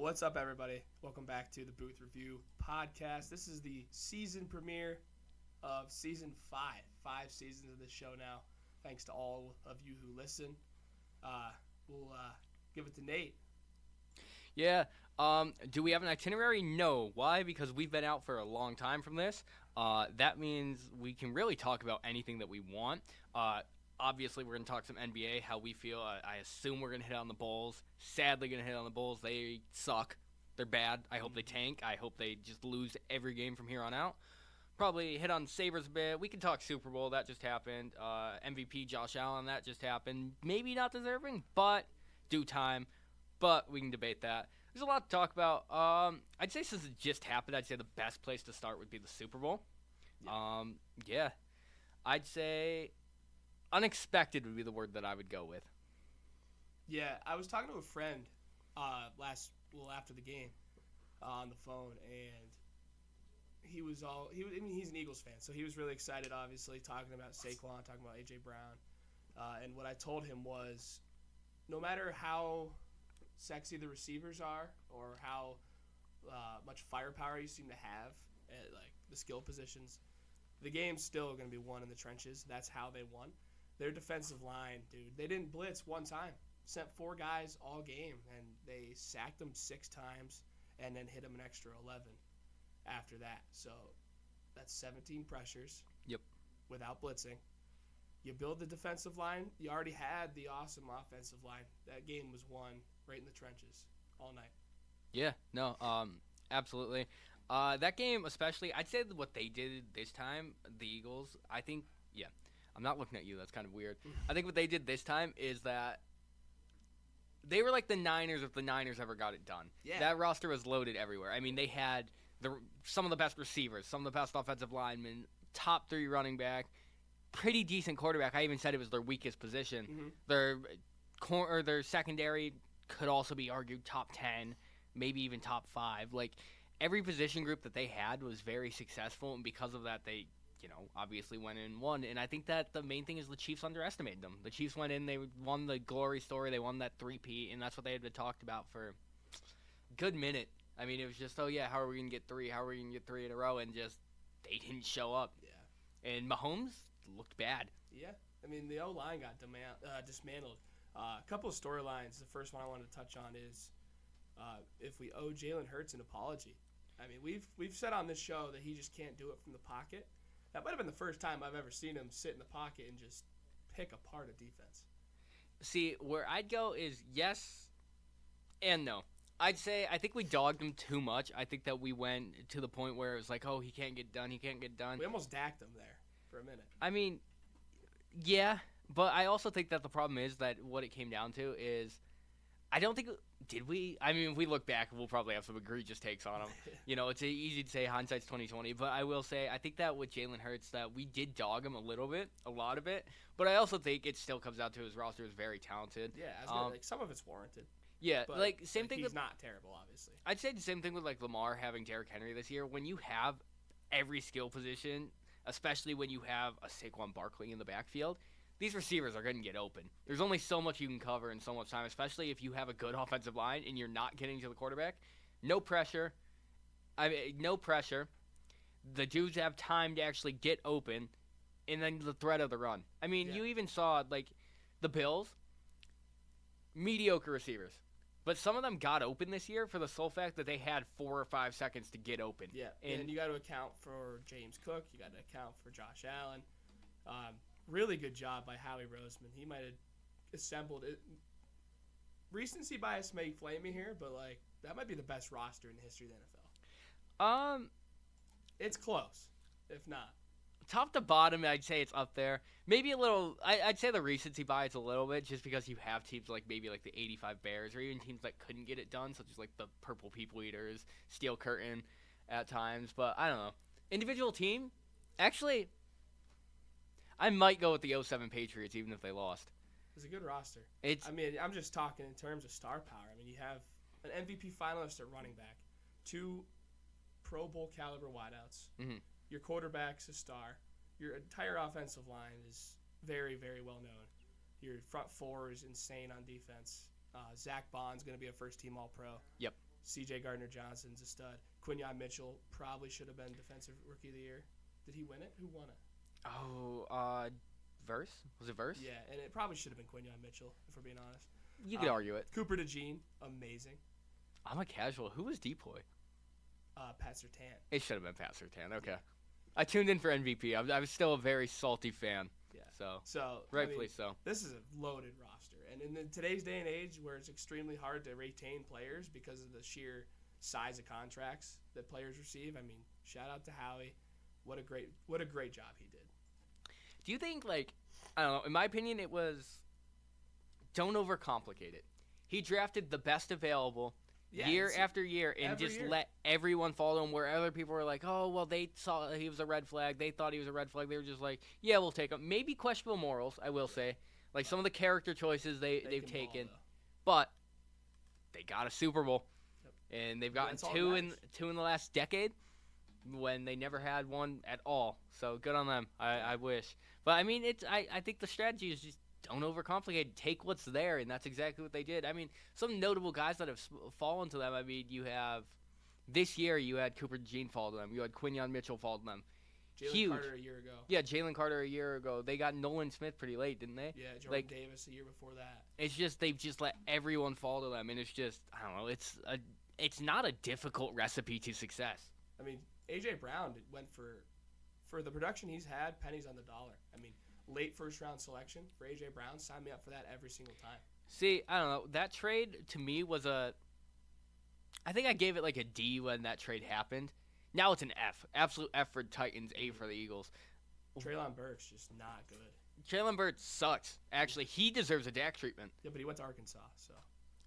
What's up, everybody? Welcome back to the Booth Review podcast. This is the season premiere of season 5. 5 seasons of this show now. Thanks to all of you who listen. We'll give it to Nate. Yeah. Do we have an itinerary? No. Why? Because we've been out for a long time from this. That means we can really talk about anything that we want. Obviously, we're going to talk some NBA, how we feel. I assume we're going to hit on the Bulls. Sadly, going to hit on the Bulls. They suck. They're bad. I hope they tank. I hope they just lose every game from here on out. Probably hit on Sabres a bit. We can talk Super Bowl. That just happened. MVP Josh Allen. That just happened. Maybe not deserving, but due time. But we can debate that. There's a lot to talk about. I'd say since it just happened, I'd say the best place to start would be the Super Bowl. Yeah. I'd say unexpected would be the word that I would go with. Yeah, I was talking to a friend after the game on the phone, and he's an Eagles fan, so he was really excited, obviously, talking about Saquon, talking about A.J. Brown. And what I told him was, no matter how sexy the receivers are or how much firepower you seem to have at like the skill positions, the game's still going to be won in the trenches. That's how they won. Their defensive line, dude, they didn't blitz one time. Sent 4 guys all game, and they sacked them 6 times and then hit them an extra 11 after that. So that's 17 pressures. Yep. Without blitzing. You build the defensive line. You already had the awesome offensive line. That game was won right in the trenches all night. Yeah, no, absolutely. That game especially, I'd say that what they did this time, the Eagles, I think, yeah, I'm not looking at you. That's kind of weird. I think what they did this time is that they were like the Niners if the Niners ever got it done. Yeah. That roster was loaded everywhere. I mean, they had some of the best receivers, some of the best offensive linemen, top 3 running back, pretty decent quarterback. I even said it was their weakest position. Mm-hmm. Their secondary could also be argued top 10, maybe even top 5. Like, every position group that they had was very successful, and because of that, they, obviously went in and won. And I think that the main thing is the Chiefs underestimated them. The Chiefs went in, they won the glory story, they won that 3-peat, and that's what they had been talked about for a good minute. I mean, it was just, how are we going to get 3? How are we going to get 3 in a row? And just, they didn't show up. Yeah. And Mahomes looked bad. Yeah. I mean, the O-line got dismantled. A couple of storylines. The first one I wanted to touch on is if we owe Jalen Hurts an apology. I mean, we've said on this show that he just can't do it from the pocket. That might have been the first time I've ever seen him sit in the pocket and just pick apart a defense. See, where I'd go is yes and no. I think we dogged him too much. I think that we went to the point where it was like, he can't get done. We almost dacked him there for a minute. I mean, yeah, but I also think that the problem is that what it came down to is I don't think – did we? I mean, if we look back, we'll probably have some egregious takes on him. It's easy to say hindsight's 20/20, but I will say I think that with Jalen Hurts that we did dog him a lot of it, but I also think it still comes out to his roster is very talented. Yeah, some of it's warranted. Yeah, but, same thing. He's not terrible, obviously. I'd say the same thing with Lamar having Derrick Henry this year. When you have every skill position, especially when you have a Saquon Barkley in the backfield, these receivers are going to get open. There's only so much you can cover in so much time, especially if you have a good offensive line and you're not getting to the quarterback. No pressure. No pressure. The dudes have time to actually get open, and then the threat of the run. I mean, You even saw, the Bills, mediocre receivers. But some of them got open this year for the sole fact that they had 4 or 5 seconds to get open. Yeah, and you got to account for James Cook. You got to account for Josh Allen. Really good job by Howie Roseman. He might have assembled it. Recency bias may flame me here, but that might be the best roster in the history of the NFL. It's close, if not. Top to bottom, I'd say it's up there. Maybe a little. I'd say the recency bias a little bit, just because you have teams maybe the '85 Bears, or even teams that couldn't get it done, such as the Purple People Eaters, Steel Curtain, at times. But I don't know. Individual team, actually. I might go with the 07 Patriots, even if they lost. It's a good roster. I'm just talking in terms of star power. I mean, you have an MVP finalist at running back, 2 Pro Bowl caliber wideouts. Mm-hmm. Your quarterback's a star. Your entire offensive line is very, very well known. Your front 4 is insane on defense. Zach Bond's going to be a first-team All-Pro. Yep. C.J. Gardner-Johnson's a stud. Quinyon Mitchell probably should have been Defensive Rookie of the Year. Did he win it? Who won it? Oh, Verse? Was it Verse? Yeah, and it probably should have been Quinyon Mitchell, if we're being honest. You could argue it. Cooper DeJean, amazing. I'm a casual. Who was Depoy? Pat Surtain. It should have been Pat Surtain. Okay. I tuned in for MVP. I was still a very salty fan. Yeah. So rightfully so. This is a loaded roster. And in today's day and age where it's extremely hard to retain players because of the sheer size of contracts that players receive, I mean, shout out to Howie. What a great job he did. Do you think, like, I don't know, in my opinion, it was don't overcomplicate it. He drafted the best available year after year and just let everyone follow him where other people were like, oh, well, they saw he was a red flag. They thought he was a red flag. They were just like, yeah, we'll take him. Maybe questionable morals, I will say. Like some of the character choices they've taken. But they got a Super Bowl. Yep. And they've gotten two in the last decade when they never had one at all. So good on them. I wish. But, I mean, I think the strategy is just don't overcomplicate. Take what's there, and that's exactly what they did. I mean, some notable guys that have fallen to them. I mean, you have this year you had Cooper DeJean fall to them. You had Quinyon Mitchell fall to them. Jalen Carter a year ago. Yeah, Jalen Carter a year ago. They got Nolan Smith pretty late, didn't they? Yeah, Jordan Davis a year before that. It's just they've just let everyone fall to them, and it's just I don't know. It's not a difficult recipe to success. I mean, A.J. Brown went for the production he's had, pennies on the dollar. I mean, late first-round selection for A.J. Brown. Sign me up for that every single time. See, I don't know. That trade, to me, was I think I gave it like a D when that trade happened. Now it's an F. Absolute F for Titans, A for the Eagles. Treylon Burks just not good. Treylon Burks sucks. Actually, he deserves a DAC treatment. Yeah, but he went to Arkansas, so.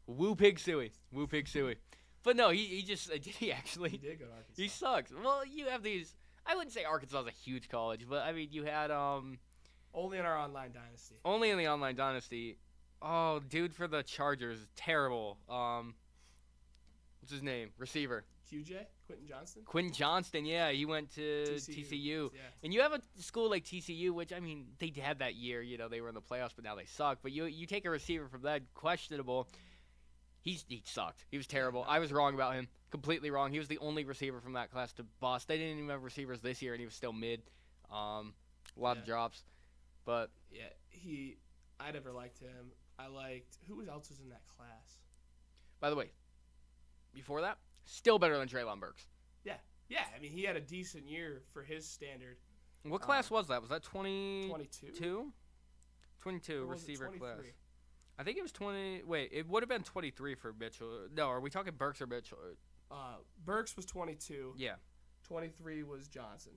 Woo pig suey. Woo pig suey. But no, he just did he actually? He did go to Arkansas. He sucks. Well, you have these. I wouldn't say Arkansas is a huge college, but I mean you had only in our online dynasty. Only in the online dynasty. Oh, dude, for the Chargers, terrible. What's his name? Receiver. QJ? Quentin Johnston? Quentin Johnston, yeah, he went to TCU. Yeah. And you have a school like TCU, which, I mean, they had that year, you know, they were in the playoffs, but now they suck. But you take a receiver from that, questionable. He sucked. He was terrible. I was wrong about him. Completely wrong. He was the only receiver from that class to bust. They didn't even have receivers this year, and he was still mid. A lot of drops. But yeah, I never liked him. I liked – who else was in that class? By the way, before that, still better than Treylon Burks. Yeah. I mean, he had a decent year for his standard. What class was that? Was that 22? 22 or was receiver it class. I think it was 20. Wait, it would have been 23 for Mitchell. No, are we talking Burks or Mitchell? Burks was 22. Yeah. 23 was Johnston.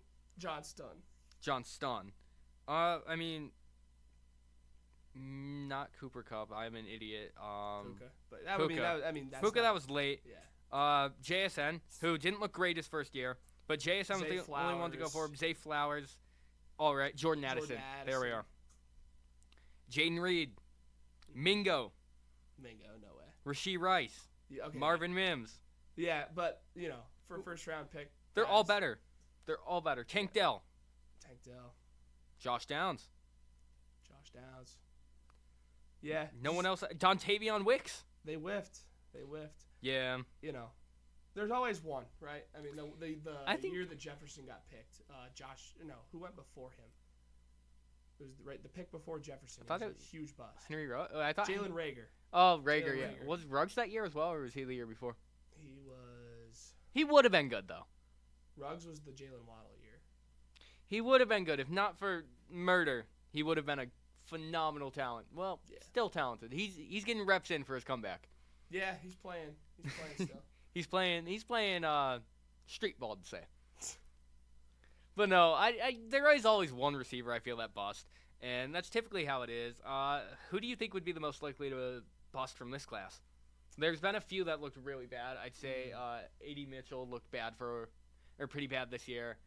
I mean, not Cooper Kupp. I'm an idiot. Puka. But that Puka. Puka, that was late. Yeah. JSN, who didn't look great his first year, but JSN was the only one to go for. Zay Flowers. All right. Jordan Addison. There we are. Jaden Reed. Mingo, no way. Rasheed Rice. Yeah, okay. Marvin Mims. Yeah, but, you know, for a first-round pick. They're all better. Tank Dell. Josh Downs. Yeah. No one else. Dontavion Wicks. They whiffed. Yeah. You know, there's always one, right? I mean, the year that Jefferson got picked, who went before him? It was the pick before Jefferson. It was a huge bust. Henry Ruggs? I thought Jalen Reagor. Oh, Reagor, yeah. Was Ruggs that year as well, or was he the year before? He was. He would have been good, though. Ruggs was the Jalen Waddle year. He would have been good. If not for murder, he would have been a phenomenal talent. Well, still talented. He's getting reps in for his comeback. Yeah, he's playing still. he's playing street ball, to say. But no, there is always one receiver I feel that bust, and that's typically how it is. Who do you think would be the most likely to bust from this class? There's been a few that looked really bad. I'd say A.D. Mitchell looked pretty bad this year.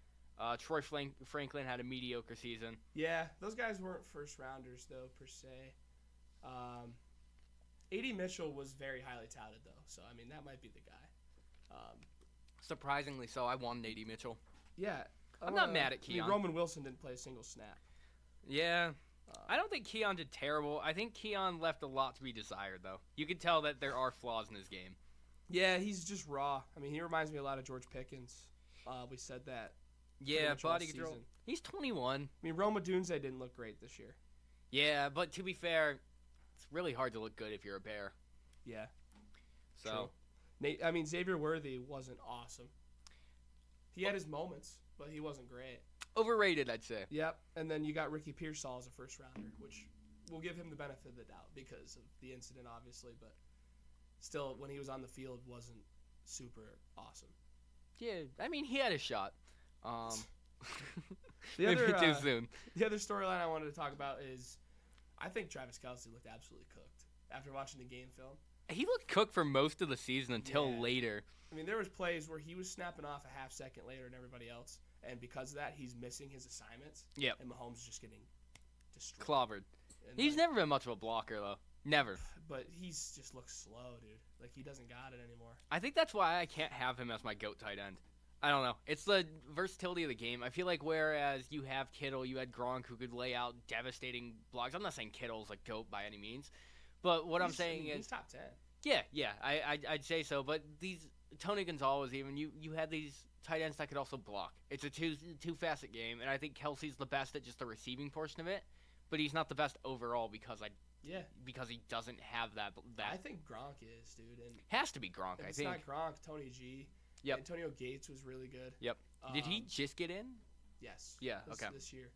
Troy Franklin had a mediocre season. Yeah, those guys weren't first rounders though per se. A.D. Mitchell was very highly touted though, so I mean that might be the guy. Surprisingly so, I wanted A.D. Mitchell. Yeah. I'm not mad at Keon. Roman Wilson didn't play a single snap. Yeah. I don't think Keon did terrible. I think Keon left a lot to be desired, though. You could tell that there are flaws in his game. Yeah, he's just raw. I mean, he reminds me a lot of George Pickens. We said that. Yeah, much all body control. season. He's 21. I mean, Roma Dunze didn't look great this year. Yeah, but to be fair, it's really hard to look good if you're a Bear. Yeah. So, I mean, Xavier Worthy wasn't awesome. He had his moments, but he wasn't great. overrated, I'd say. Yep. And then you got Ricky Pearsall as a first rounder, which we'll give him the benefit of the doubt because of the incident, obviously. But still, when he was on the field, wasn't super awesome. Yeah, I mean, he had a shot. The Maybe other, too soon. The other storyline I wanted to talk about is I think Travis Kelce looked absolutely cooked after watching the game film. He looked cooked for most of the season until Yeah. later. I mean, there was plays where he was snapping off a half second later than everybody else, and because of that, he's missing his assignments. Yep. And Mahomes is just getting destroyed. Clobbered. And He's never been much of a blocker, though. Never. But he's just looks slow, dude. Like, he doesn't got it anymore. I think that's why I can't have him as my GOAT tight end. I don't know. It's the versatility of the game. I feel like whereas you have Kittle, you had Gronk who could lay out devastating blocks. I'm not saying Kittle's like GOAT by any means. But what I'm saying is... he's top 10. Yeah, I'd say so. But these... Tony Gonzalez even, you had these tight ends that could also block. It's a two-facet game, and I think Kelsey's the best at just the receiving portion of it. But he's not the best overall because he doesn't have that. I think Gronk is, dude. And has to be Gronk, if I think. it's not Gronk, Tony G. Yep. Antonio Gates was really good. Yep. Did he just get in? Yes. Yeah, this, okay. This year.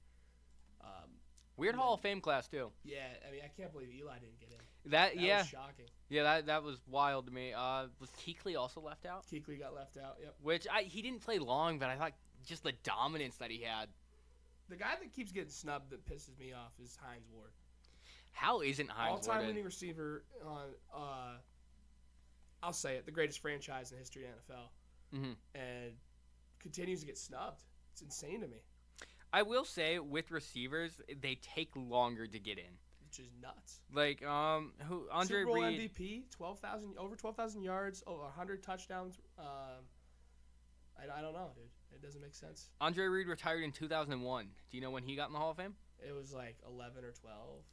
Weird Hall of Fame class, too. Yeah, I mean, I can't believe Eli didn't get in. That was shocking. Yeah, that was wild to me. Was Kuechly also left out? Kuechly got left out, yep. Which, he didn't play long, but I thought just the dominance that he had. The guy that keeps getting snubbed that pisses me off is Hines Ward. How isn't Hines Ward all-time leading receiver on, I'll say it, the greatest franchise in the history of the NFL. Mm-hmm. And continues to get snubbed. It's insane to me. I will say, with receivers, they take longer to get in. Which is nuts. Like, who Andre Super Bowl Reed, MVP, over 12,000 yards, over 100 touchdowns. I don't know, dude. It doesn't make sense. Andre Reed retired in 2001. Do you know when he got in the Hall of Fame? It was like 11 or 12.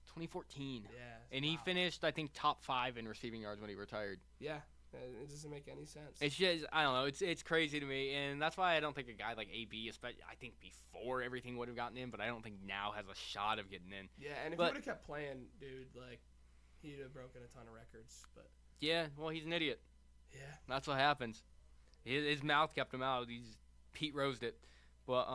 2014. Yeah. And he finished, I think, top 5 in receiving yards when he retired. Yeah. It doesn't make any sense. It's just, I don't know. It's crazy to me, and that's why I don't think a guy like AB, especially, I think before everything would have gotten in, but I don't think now has a shot of getting in. Yeah, and if he would have kept playing, dude, like, he'd have broken a ton of records. But yeah, well, he's an idiot. Yeah. That's what happens. His mouth kept him out. He's Pete Rosed it. But,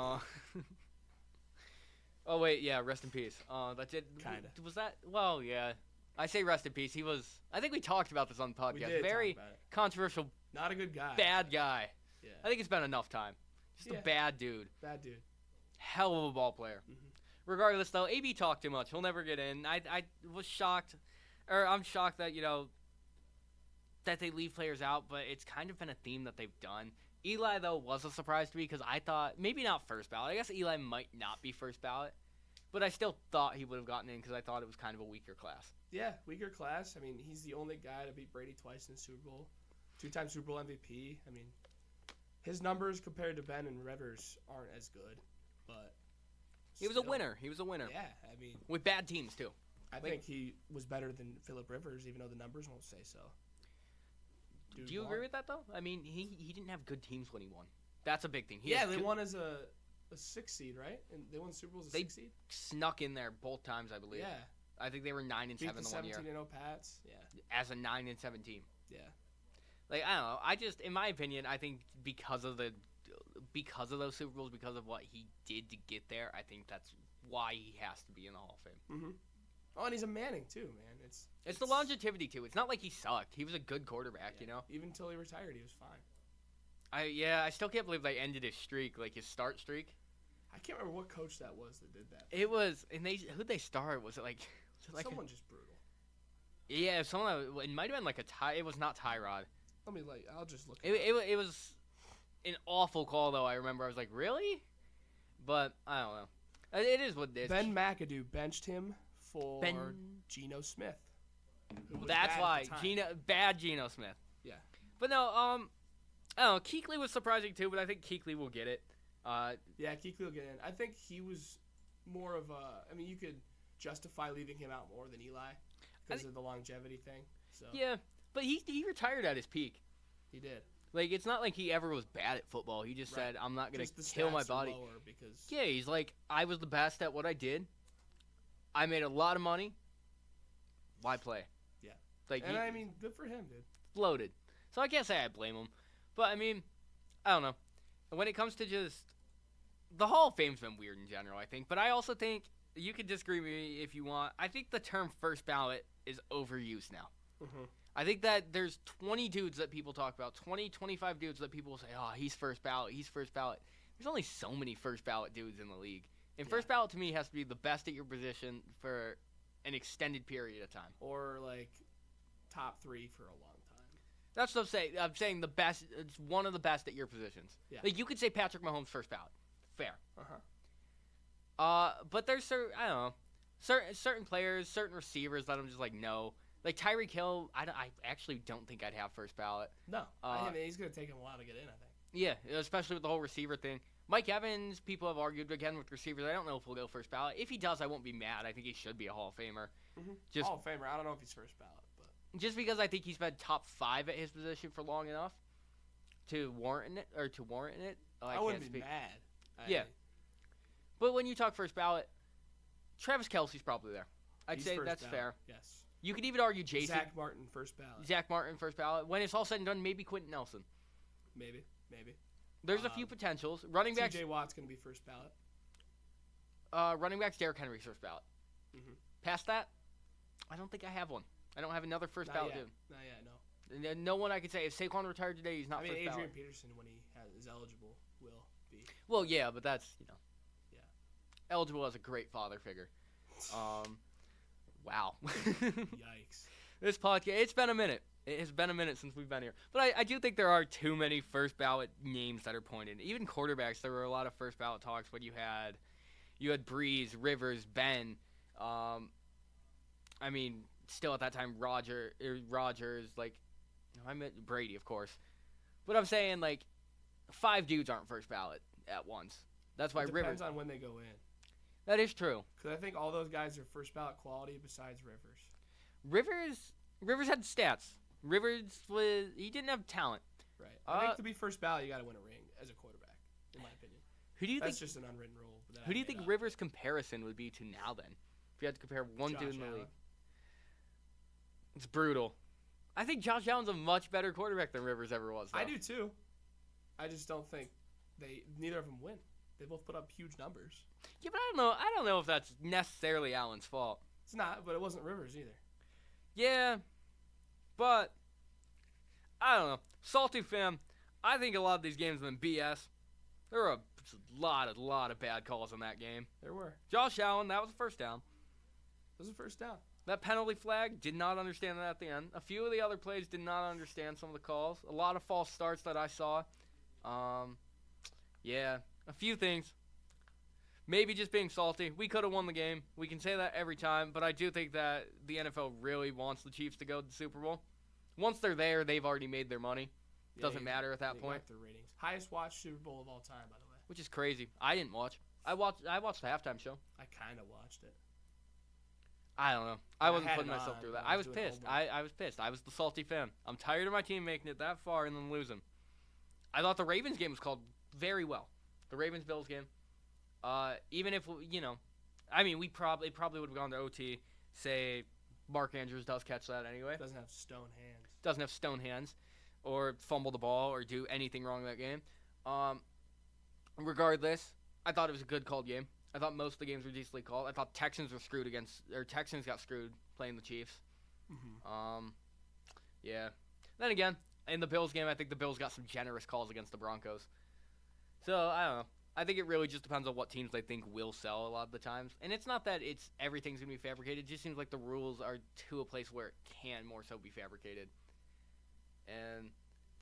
oh, wait, yeah, rest in peace. That's it. Kinda. Was that? Well, yeah. I say rest in peace. He was. I think we talked about this on the podcast. We did Very talk about it. controversial. Not a good guy. Bad guy. Yeah. I think it's been enough time. Just a bad dude. Bad dude. Hell of a ball player. Mm-hmm. Regardless, though, AB talked too much. He'll never get in. I was shocked, or I'm shocked that that they leave players out. But it's kind of been a theme that they've done. Eli though was a surprise to me because I thought maybe not first ballot. I guess Eli might not be first ballot. But I still thought he would have gotten in because I thought it was kind of a weaker class. Yeah, weaker class. I mean, he's the only guy to beat Brady twice in the Super Bowl. 2-time Super Bowl MVP. I mean, his numbers compared to Ben and Rivers aren't as good. But he was a winner. He was a winner. Yeah, I mean. With bad teams, too. I think he was better than Phillip Rivers, even though the numbers won't say so. Do you agree with that, though? I mean, he didn't have good teams when he won. That's a big thing. They won as a 6 seed, right? And they won the Super Bowl as a 6 seed? Snuck in there both times, I believe. Yeah. I think they were 9-7 the 1 year. 17-0 Pats. Yeah. As a 9-7 team. Yeah. Like, I don't know. I just, in my opinion, I think because of those Super Bowls, because of what he did to get there, I think that's why he has to be in the Hall of Fame. Mm-hmm. Oh, and he's a Manning too, man. It's the longevity too. It's not like he sucked. He was a good quarterback, you know. Even until he retired, he was fine. I still can't believe they ended his streak, like his start streak. I can't remember what coach that was that did that. It was, and who'd they start? Was it like someone just brutal? Yeah, it might have been like a tie. It was not Tyrod. I'll just look. It was an awful call though. I remember I was like, really? But I don't know. It is what it is. Ben McAdoo benched him for Geno Smith. That's why Geno Smith. Yeah. But no, I don't know. Kuechly was surprising too, but I think Kuechly will get it. Yeah, Kuechly will get in. I think he was more of a. I mean, you could justify leaving him out more than Eli because of the longevity thing. So yeah, But he retired at his peak. He did. Like, it's not like he ever was bad at football. He just said, I'm not going to kill my body. Because... Yeah, he's like, I was the best at what I did. I made a lot of money. Why play? Yeah. Like, and I mean, good for him, dude. Loaded. So I can't say I blame him. But, I mean, I don't know. When it comes to just... The Hall of Fame's been weird in general, I think. But I also think, you can disagree with me if you want, I think the term first ballot is overused now. Mm-hmm. I think that there's 20 dudes that people talk about, 20, 25 dudes that people say, oh, he's first ballot, he's first ballot. There's only so many first ballot dudes in the league. And first ballot to me has to be the best at your position for an extended period of time. Or, like, top 3 for a long time. That's what I'm saying. I'm saying the best, it's one of the best at your positions. Yeah. Like, you could say Patrick Mahomes first ballot. Fair. Uh-huh. But there's certain, I don't know, certain players, certain receivers that I'm just like, no. Like Tyreek Hill, I actually don't think I'd have first ballot. No, I mean, he's going to take him a while to get in, I think. Yeah, especially with the whole receiver thing. Mike Evans, people have argued again with receivers. I don't know if he'll go first ballot. If he does, I won't be mad. I think he should be a Hall of Famer. Mm-hmm. Hall of Famer. I don't know if he's first ballot, but just because I think he's been top 5 at his position for long enough to warrant it. I wouldn't be mad. Yeah, but when you talk first ballot, Travis Kelce's probably there. I'd say that's fair. Yes. You could even argue Jason. Zach Martin, first ballot. Zach Martin, first ballot. When it's all said and done, maybe Quentin Nelson. Maybe. There's a few potentials. Running backs. TJ Watt's going to be first ballot. Running backs, Derrick Henry's first ballot. Mm-hmm. Past that, I don't think I have one. I don't have another first ballot dude. Not yet, no. No one I could say. If Saquon retired today, he's not first ballot. Adrian Peterson, when he is eligible, will be. Well, yeah, but that's, Yeah. Eligible as a great father figure. Wow. Yikes. This podcast, it's been a minute. It has been a minute since we've been here. But I do think there are too many first ballot names that are pointed. Even quarterbacks, there were a lot of first ballot talks, but you had Breeze, Rivers, Ben. I mean, still at that time, Rogers, like, I meant Brady, of course. But I'm saying, like, 5 dudes aren't first ballot at once. That's why Rivers. Depends on when they go in. That is true. Because I think all those guys are first ballot quality besides Rivers. Rivers had stats. He didn't have talent. Right. I think to be first ballot, you got to win a ring as a quarterback, in my opinion. That's just an unwritten rule. Who do you think Rivers' comparison would be to now then? If you had to compare one dude in the league. It's brutal. I think Josh Allen's a much better quarterback than Rivers ever was, though. I do too. I just don't think neither of them win. They both put up huge numbers. Yeah, but I don't know if that's necessarily Allen's fault. It's not, but it wasn't Rivers either. Yeah, but I don't know. Salty fam, I think a lot of these games have been BS. There were a lot of bad calls in that game. There were. Josh Allen, that was a first down. It was a first down. That penalty flag, did not understand that at the end. A few of the other plays did not understand some of the calls. A lot of false starts that I saw. Yeah, a few things. Maybe just being salty. We could have won the game. We can say that every time, but I do think that the NFL really wants the Chiefs to go to the Super Bowl. Once they're there, they've already made their money. Doesn't matter at that point. Their ratings. Highest watched Super Bowl of all time, by the way. Which is crazy. I didn't watch. I watched the halftime show. I kind of watched it. I don't know. I wasn't putting myself through that. I was pissed. I was pissed. I was the salty fan. I'm tired of my team making it that far and then losing. I thought the Ravens game was called very well. The Ravens-Bills game. Even if, I mean, it probably would have gone to OT. Say Mark Andrews does catch that anyway. Doesn't have stone hands. Or fumble the ball or do anything wrong in that game. Regardless, I thought it was a good called game. I thought most of the games were decently called. I thought Texans got screwed playing the Chiefs. Mm-hmm. Yeah. Then again, in the Bills game, I think the Bills got some generous calls against the Broncos. So, I don't know. I think it really just depends on what teams they think will sell a lot of the times. And it's not that everything's going to be fabricated. It just seems like the rules are to a place where it can more so be fabricated. And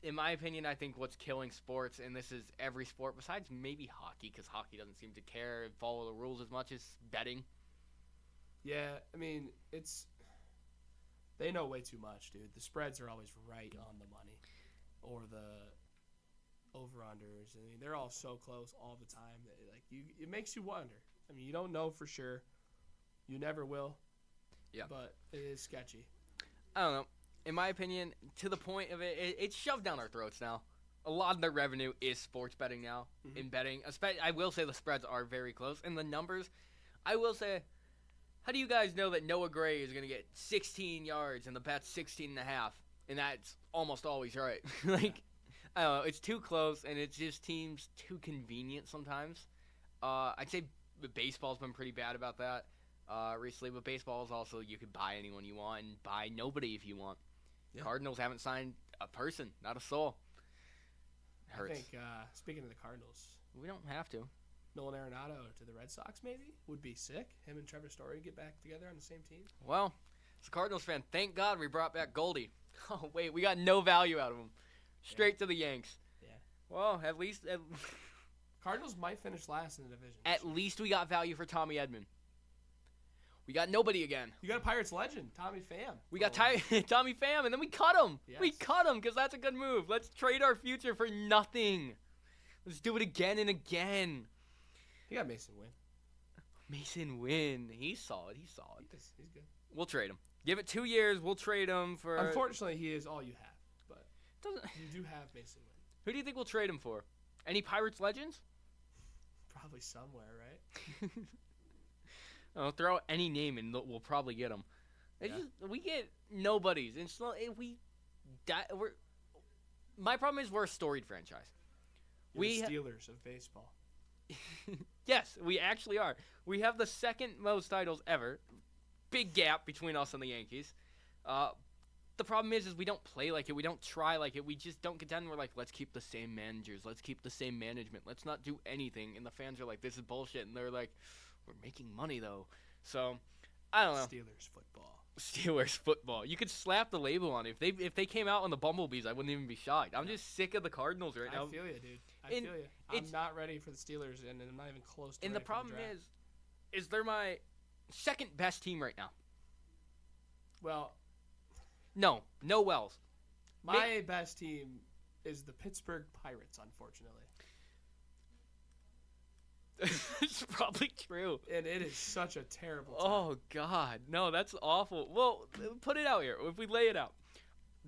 in my opinion, I think what's killing sports, and this is every sport besides maybe hockey, because hockey doesn't seem to care and follow the rules as much as betting. Yeah, I mean, they know way too much, dude. The spreads are always right on the money, or the over-unders. I mean, they're all so close all the time that it makes you wonder. I mean, you don't know for sure. You never will. Yeah. But it is sketchy. I don't know. in my opinion, to the point of it's shoved down our throats now. A lot of their revenue is sports betting now. In betting, I will say the spreads are very close, and the numbers. I will say, how do you guys know that Noah Gray is going to get 16 yards and the bet's 16 and a half, and that's almost always right? I don't know. It's too close, and it just seems too convenient sometimes. I'd say baseball's been pretty bad about that recently, but baseball is also you could buy anyone you want and buy nobody if you want. Yeah. Cardinals haven't signed a person, not a soul. Hurts. I think, speaking of the Cardinals, we don't have to. Nolan Arenado to the Red Sox maybe would be sick. Him and Trevor Story get back together on the same team. Well, as a Cardinals fan, thank God we brought back Goldie. Oh, wait, we got no value out of him. Straight to the Yanks. Yeah. Well, at least... Cardinals might finish last in the division. At least we got value for Tommy Edman. We got nobody again. You got a Pirates legend, Tommy Pham. We got Tommy Pham, and then we cut him. Yes. We cut him because that's a good move. Let's trade our future for nothing. Let's do it again and again. You got Mason Wynn. Mason Wynn. He's solid. He's good. We'll trade him. Give it 2 years. We'll trade him for... Unfortunately, he is all you have. But you do have Mason Wynn. Who do you think we'll trade him for? Any Pirates legends? Probably somewhere, right? I'll throw out any name and we'll probably get him. We get nobodies. And my problem is we're a storied franchise. You're the Steelers of baseball. Yes, we actually are. We have the second most titles ever. Big gap between us and the Yankees. The problem is we don't play like it. We don't try like it. We just don't contend. We're like, let's keep the same managers. Let's keep the same management. Let's not do anything. And the fans are like, this is bullshit. And they're like, we're making money, though. So, I don't know. Steelers football. You could slap the label on it. If they came out on the Bumblebees, I wouldn't even be shocked. I'm just sick of the Cardinals right now. I feel you, dude. I feel you. I'm not ready for the Steelers, and I'm not even close to. And the problem is they're my second best team right now. Well, no Wells. My best team is the Pittsburgh Pirates, unfortunately. It's probably true. And it is such a terrible time. Oh, God. No, that's awful. Well, put it out here. If we lay it out.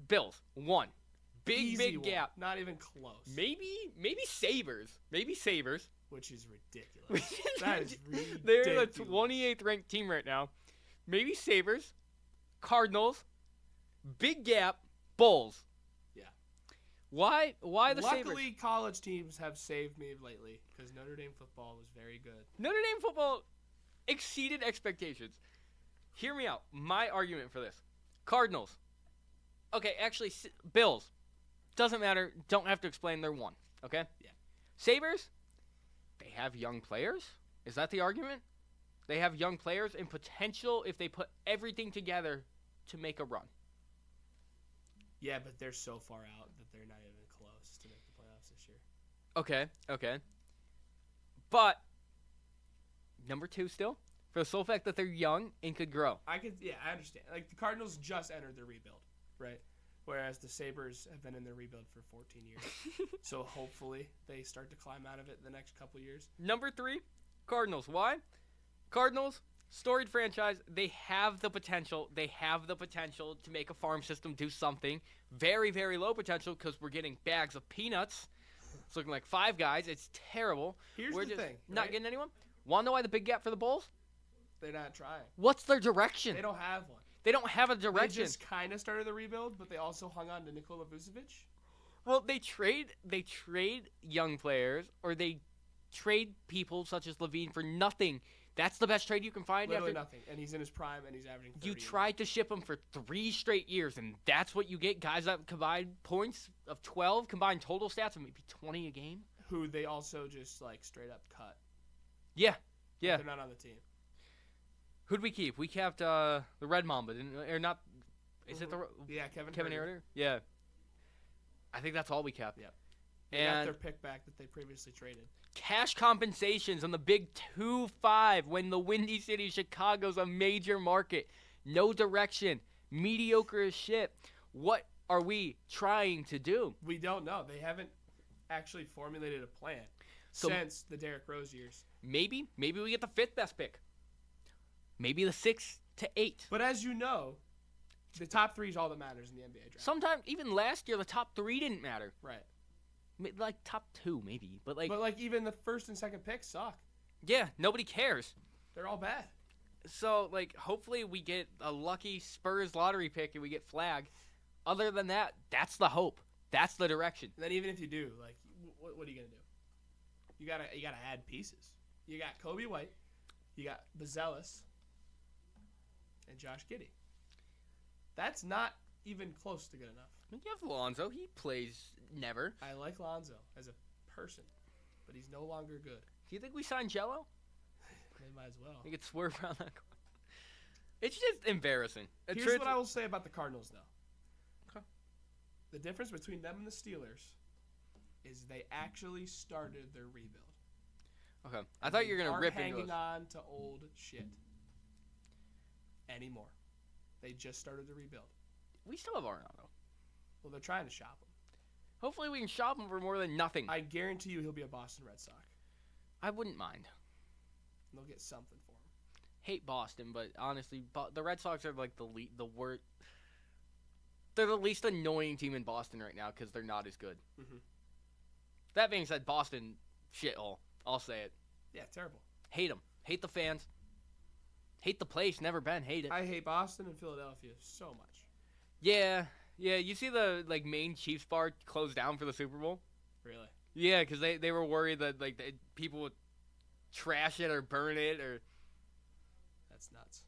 Bills, 1. Big gap. Not even close. Maybe Sabres. Which is ridiculous. That is ridiculous. They're the 28th ranked team right now. Maybe Sabres. Cardinals. Big gap. Bulls. Yeah. Why the Sabres? Luckily, college teams have saved me lately because Notre Dame football was very good. Notre Dame football exceeded expectations. Hear me out. My argument for this. Cardinals. Okay, actually, Bills. Doesn't matter. Don't have to explain. They're 1. Okay? Yeah. Sabres. They have young players. Is that the argument? They have young players and potential if they put everything together to make a run. Yeah, but they're so far out that they're not even close to make the playoffs this year. Okay. But number 2 still, for the sole fact that they're young and could grow. I understand. Like, the Cardinals just entered their rebuild, right? Whereas the Sabres have been in their rebuild for 14 years. So hopefully they start to climb out of it in the next couple years. Number 3, Cardinals. Why? Cardinals, storied franchise. They have the potential. They have the potential to make a farm system do something. Very, very low potential because we're getting bags of peanuts. It's looking like Five Guys. It's terrible. We're the thing. Not getting anyone. Want to know why the big gap for the Bulls? They're not trying. What's their direction? They don't have one. They don't have a direction. They just kind of started the rebuild, but they also hung on to Nikola Vucevic. Well, they trade young players, or they trade people such as Levine for nothing. That's the best trade you can find. Literally nothing, and he's in his prime, and he's averaging 30. You tried to ship him for 3 straight years, and that's what you get. Guys that combined points of 12, combined total stats of maybe 20 a game. Who they also just, like, straight up cut. Yeah. They're not on the team. Who'd we keep? We kept the Red Mamba, or not? Is it the Kevin Herter? Yeah. I think that's all we kept. Yeah. They got their pick back that they previously traded. Cash compensations on the big 2-5 when the Windy City, Chicago's a major market. No direction. Mediocre as shit. What are we trying to do? We don't know. They haven't actually formulated a plan since the Derrick Rose years. Maybe we get the 5th best pick. Maybe the 6th to 8th. But as you know, The top 3 is all that matters in the NBA draft. Sometimes, even last year, the top 3 didn't matter. Right. Like, top 2, maybe. But even the first and second picks suck. Yeah, nobody cares. They're all bad. So, hopefully we get a lucky Spurs lottery pick and we get Flag. Other than that, that's the hope. That's the direction. And then even if you do, what are you going to do? You gotta add pieces. You got Kobe White. You got Bazelis. And Josh Giddey. That's not even close to good enough. You have Lonzo. He plays never. I like Lonzo as a person, but he's no longer good. Do you think we signed Jello? They might as well. You could swerve around that corner. It's just embarrassing. Here's what I will say about the Cardinals, though. Okay. The difference between them and the Steelers is they actually started their rebuild. Okay. I thought you were going to rip into us. Hanging on to old shit anymore. They just started to rebuild. We still have Arenado. Well, they're trying to shop him. Hopefully we can shop him for more than nothing. I guarantee you he'll be a Boston Red Sox. I wouldn't mind. They'll get something for him. Hate Boston, but honestly, the Red Sox are the worst. They're the least annoying team in Boston right now because they're not as good. Mm-hmm. That being said, Boston, shithole. I'll say it. Yeah, terrible. Hate them. Hate the fans. Hate the place. Never been. Hate it. I hate Boston and Philadelphia so much. Yeah. You see the main Chiefs bar closed down for the Super Bowl? Really? Yeah, because they were worried that people would trash it or burn it or. That's nuts.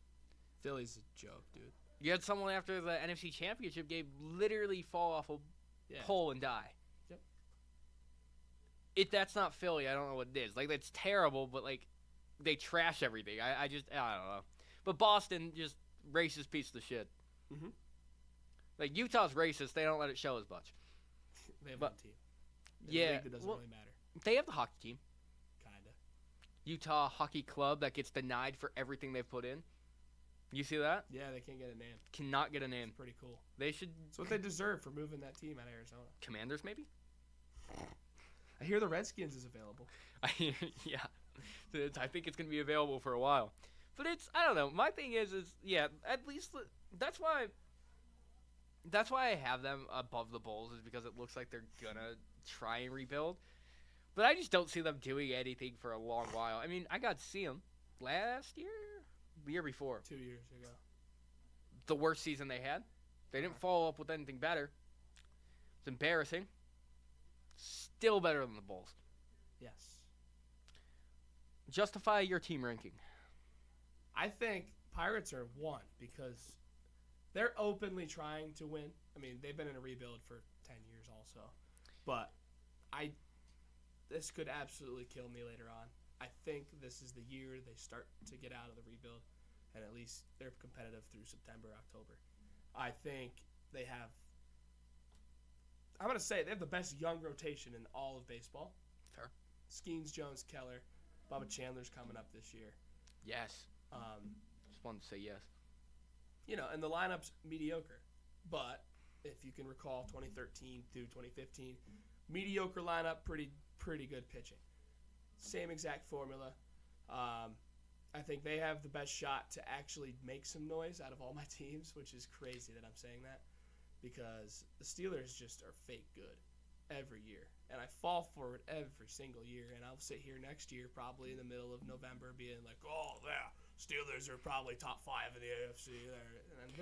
Philly's a joke, dude. You had someone after the NFC Championship game literally fall off a pole and die. Yep. If that's not Philly, I don't know what it is. That's terrible, but they trash everything. I don't know. But Boston just racist piece of shit. Mm-hmm. Utah's racist. They don't let it show as much. They have one team. It doesn't really matter. They have the hockey team. Kinda. Utah Hockey Club that gets denied for everything they've put in. You see that? Yeah, they can't get a name. Cannot get a name. It's pretty cool. They should. It's what they deserve for moving that team out of Arizona. Commanders, maybe? I hear the Redskins is available. Yeah. I think it's going to be available for a while. But I don't know. My thing is at least that's why I have them above the Bulls is because it looks like they're going to try and rebuild. But I just don't see them doing anything for a long while. I mean, I got to see them last year, the year before. 2 years ago. The worst season they had. They didn't follow up with anything better. It's embarrassing. Still better than the Bulls. Yes. Justify your team ranking. I think Pirates are 1 because they're openly trying to win. I mean, they've been in a rebuild for 10 years also. But this could absolutely kill me later on. I think this is the year they start to get out of the rebuild, and at least they're competitive through September, October. I think they have the best young rotation in all of baseball. Fair. Skeens, Jones, Keller, Bubba Chandler's coming up this year. Yes. Just wanted to say yes. And the lineup's mediocre. But if you can recall 2013 through 2015, mediocre lineup, pretty good pitching. Same exact formula. I think they have the best shot to actually make some noise out of all my teams, which is crazy that I'm saying that because the Steelers just are fake good every year. And I fall for it every single year. And I'll sit here next year probably in the middle of November being like, oh, yeah, Steelers are probably top 5 in the AFC. And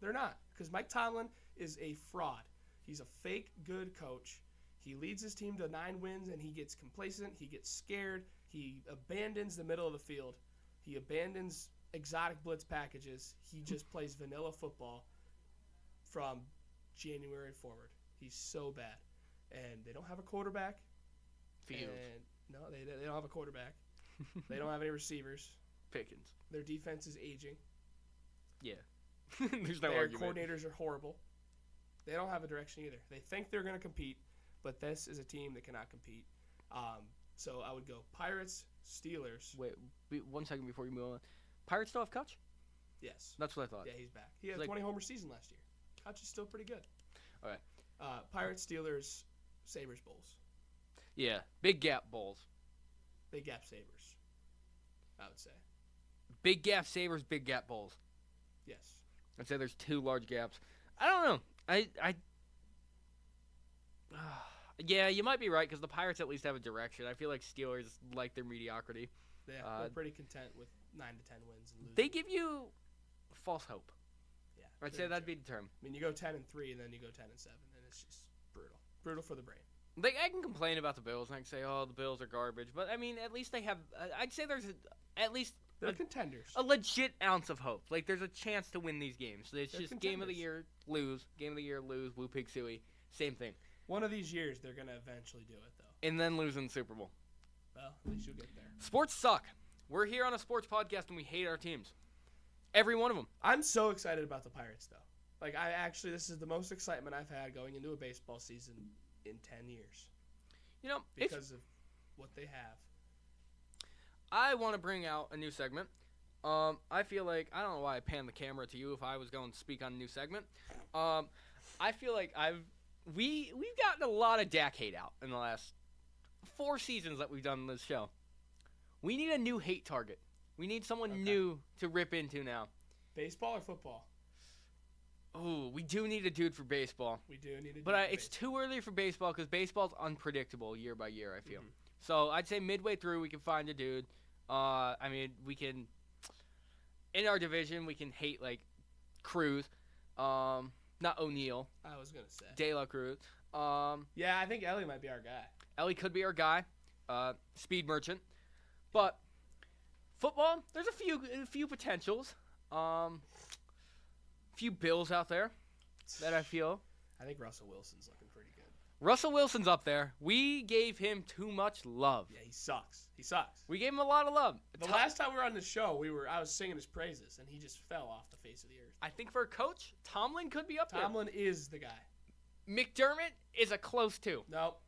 they're not. Because Mike Tomlin is a fraud. He's a fake good coach. He leads his team to 9 wins, and he gets complacent. He gets scared. He abandons the middle of the field. He abandons exotic blitz packages. He just plays vanilla football from January forward. He's so bad. And they don't have a quarterback. Fields. No, they don't have a quarterback. They don't have any receivers. Pickens. Their defense is aging. Yeah. There's no Their argument. coordinators are horrible. They don't have a direction either. They think they're going to compete, but this is a team that cannot compete. So I would go Pirates, Steelers. Wait 1 second before you move on. Pirates still have Kutch? Yes. That's what I thought. Yeah, he's back. He had a 20-homer season last year. Kutch is still pretty good. All right. Pirates, Steelers, Sabres, Bulls. Yeah. Big gap Bulls. Big gap Sabres, I would say. Big gap Sabres, big gap Bulls. Yes. I'd say there's 2 large gaps. I don't know. Yeah, you might be right because the Pirates at least have a direction. I feel like Steelers like their mediocrity. Yeah, they're pretty content with 9 to 10 wins and losing. They give you false hope. Yeah, I'd say that'd be the term. I mean, you go 10-3 and then you go 10-7, and it's just brutal for the brain. Like, I can complain about the Bills and I can say, oh, the Bills are garbage, but I mean, at least they have. I'd say there's at least they're contenders. A legit ounce of hope. Like, there's a chance to win these games. It's They're just contenders. game of the year, lose. Game of the year, lose. Woo Pig Suey. Same thing. One of these years, they're gonna eventually do it, though. And then lose in the Super Bowl. Well, at least you'll get there. Sports suck. We're here on a sports podcast and we hate our teams. Every one of them. I'm so excited about the Pirates, though. Like, this is the most excitement I've had going into a baseball season in 10 years. You know, because of what they have. I want to bring out a new segment. I feel like, I don't know why I panned the camera to you if I was going to speak on a new segment. I feel like we've gotten a lot of Dak hate out in the last 4 seasons that we've done this show. We need a new hate target. We need someone new to rip into now. Baseball or football? Oh, we do need a dude for baseball. We do need a dude but for it's baseball. too early for baseball because baseball's unpredictable year by year, I feel. Mm-hmm. So I'd say midway through we can find a dude. I mean, we can, in our division, we can hate, like, Cruz. Not O'Neal. I was going to say. De La Cruz. Yeah, I think Ellie might be our guy. Ellie could be our guy. Speed Merchant. But football, there's a few potentials. Few Bills out there that I feel. I think Russell Wilson's looking pretty good. Russell Wilson's up there. We gave him too much love. Yeah, he sucks. He sucks. We gave him a lot of love. The last time we were on the show, I was singing his praises, and he just fell off the face of the earth. I think for a coach, Tomlin could be up there. Tomlin is the guy. McDermott is a close two. Nope.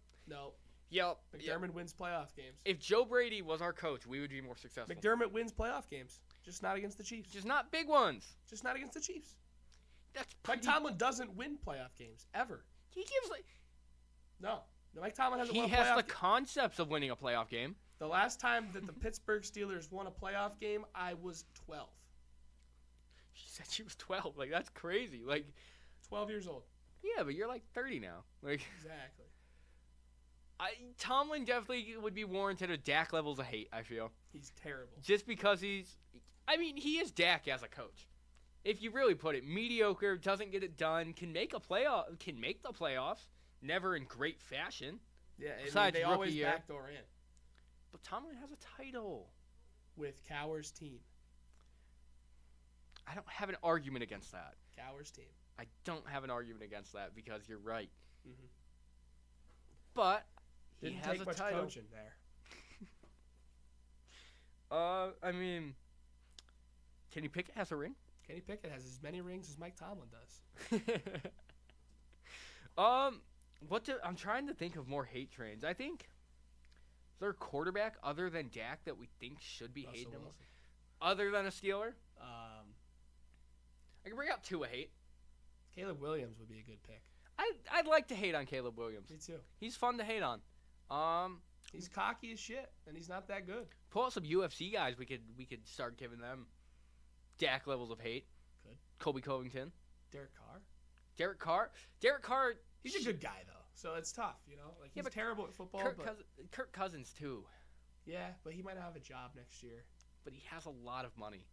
Yep. McDermott wins playoff games. If Joe Brady was our coach, we would be more successful. McDermott wins playoff games, just not against the Chiefs. Just not big ones. Just not against the Chiefs. That's Mike Tomlin doesn't win playoff games ever. He gives like No, Mike Tomlin hasn't he won a has playoff the concepts of winning a playoff game. The last time that the Pittsburgh Steelers won a playoff game, I was 12. She said she was 12. Like, that's crazy. Like, 12 years old. Yeah, but you're like 30 now. Like, exactly. Tomlin definitely would be warranted a Dak levels of hate, I feel. He's terrible. Just because he is Dak as a coach. If you really put it, mediocre, doesn't get it done, can make the playoffs, never in great fashion. Yeah, besides they rookie always year. backdoor in. But Tomlin has a title. With Cowher's team. I don't have an argument against that. Cowher's team. I don't have an argument against that because you're right. Mm-hmm. But he Didn't has take a much title. coaching there. I mean, Kenny Pickett has a ring. Kenny Pickett has as many rings as Mike Tomlin does. I'm trying to think of more hate trains. I think, is there a quarterback other than Dak that we think should be hated more? Other than a Steeler? I can bring out 2 a hate. Caleb Williams would be a good pick. I'd like to hate on Caleb Williams. Me too. He's fun to hate on. He's cocky as shit, and he's not that good. Pull out some UFC guys. We could start giving them Dak levels of hate. Good. Colby Covington. Derek Carr. He's a good guy though, so it's tough, you know. Like he's terrible at football. Kirk Cousins too. Yeah, but he might not have a job next year. But he has a lot of money.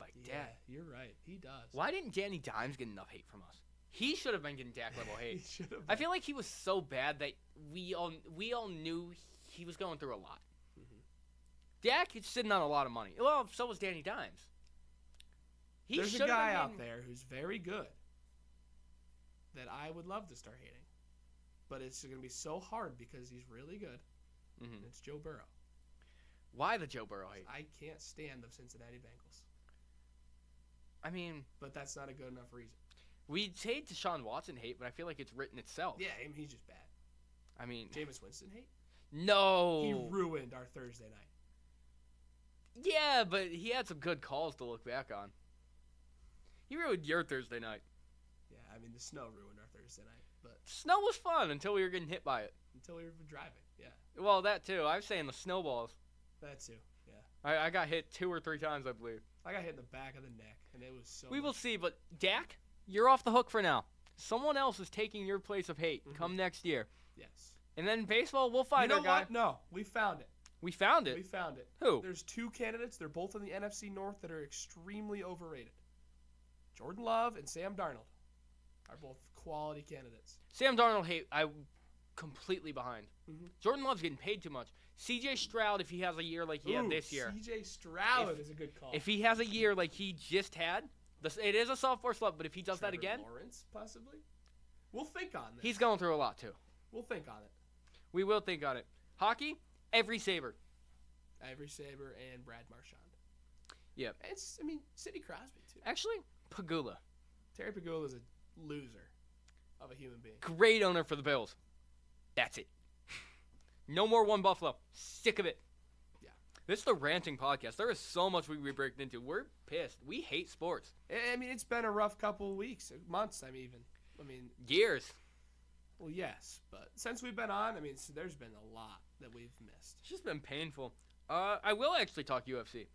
Like Dak. You're right. He does. Why didn't Danny Dimes get enough hate from us? He should have been getting Dak level hate. He should have. I feel like he was so bad that we all knew he was going through a lot. Mm-hmm. Dak is sitting on a lot of money. Well, so was Danny Dimes. There's a guy out there who's very good that I would love to start hating. But it's going to be so hard because he's really good. Mm-hmm. And it's Joe Burrow. Why the Joe Burrow hate? I can't stand the Cincinnati Bengals. I mean... But that's not a good enough reason. We say Deshaun Watson hate, but I feel like it's written itself. Yeah, I mean, he's just bad. I mean... Jameis Winston hate? No! He ruined our Thursday night. Yeah, but he had some good calls to look back on. He ruined your Thursday night. Yeah, I mean, the snow ruined our Thursday night. But snow was fun until we were getting hit by it. Until we were driving, yeah. Well, that too. I was saying the snowballs. That too, yeah. I got hit 2 or 3 times, I believe. I got hit in the back of the neck, and it was so. We will see, but Dak, you're off the hook for now. Someone else is taking your place of hate come next year. Yes. And then baseball, we'll find our guy. What? No, we found it. We found it. We found it. Who? There's 2 candidates. They're both in the NFC North that are extremely overrated. Jordan Love and Sam Darnold are both quality candidates. Sam Darnold, I'm completely behind. Jordan Love's getting paid too much. C.J. Stroud, if he has a year like he had this year. C.J. Stroud is a good call. If he has a year like he just had, it is a sophomore slump, but if he does that again. Lawrence, possibly? We'll think on this. He's going through a lot, too. We'll think on it. We will think on it. Hockey, every Sabre. Every Sabre and Brad Marchand. Yep. Sidney Crosby, too. Actually, Pagula. Terry Pagula is a loser of a human being. Great owner for the Bills. That's it. No more one Buffalo. Sick of it. Yeah. This is the ranting podcast. There is so much we break into. We're pissed. We hate sports. It's been a rough couple of weeks, months, Years. Well, yes, but since we've been on, there's been a lot that we've missed. It's just been painful. I will actually talk UFC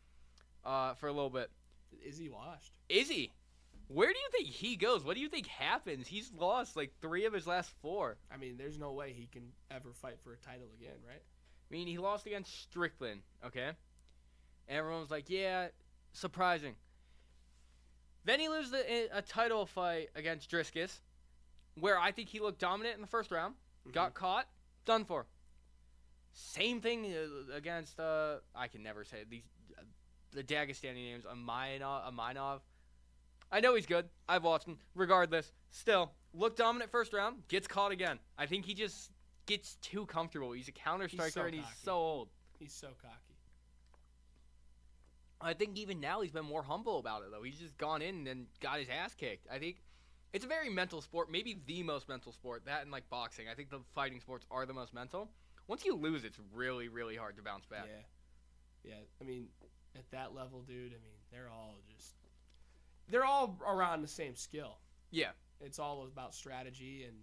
for a little bit. Is he washed? Is he? Where do you think he goes? What do you think happens? He's lost like 3 of his last 4. There's no way he can ever fight for a title again, right? He lost against Strickland, okay? And everyone's like, yeah, surprising. Then he loses a title fight against Driscus, where I think he looked dominant in the first round, got caught, done for. Same thing against, I can never say it, the Dagestani names, Aminov. I know he's good. I've watched him. Regardless, still, looked dominant first round, gets caught again. I think he just gets too comfortable. He's a counter striker, and he's so old. He's so cocky. I think even now he's been more humble about it, though. He's just gone in and got his ass kicked. I think it's a very mental sport, maybe the most mental sport, that and like boxing. I think the fighting sports are the most mental. Once you lose, it's really, really hard to bounce back. Yeah. At that level, dude, they're all around the same skill. Yeah. It's all about strategy and,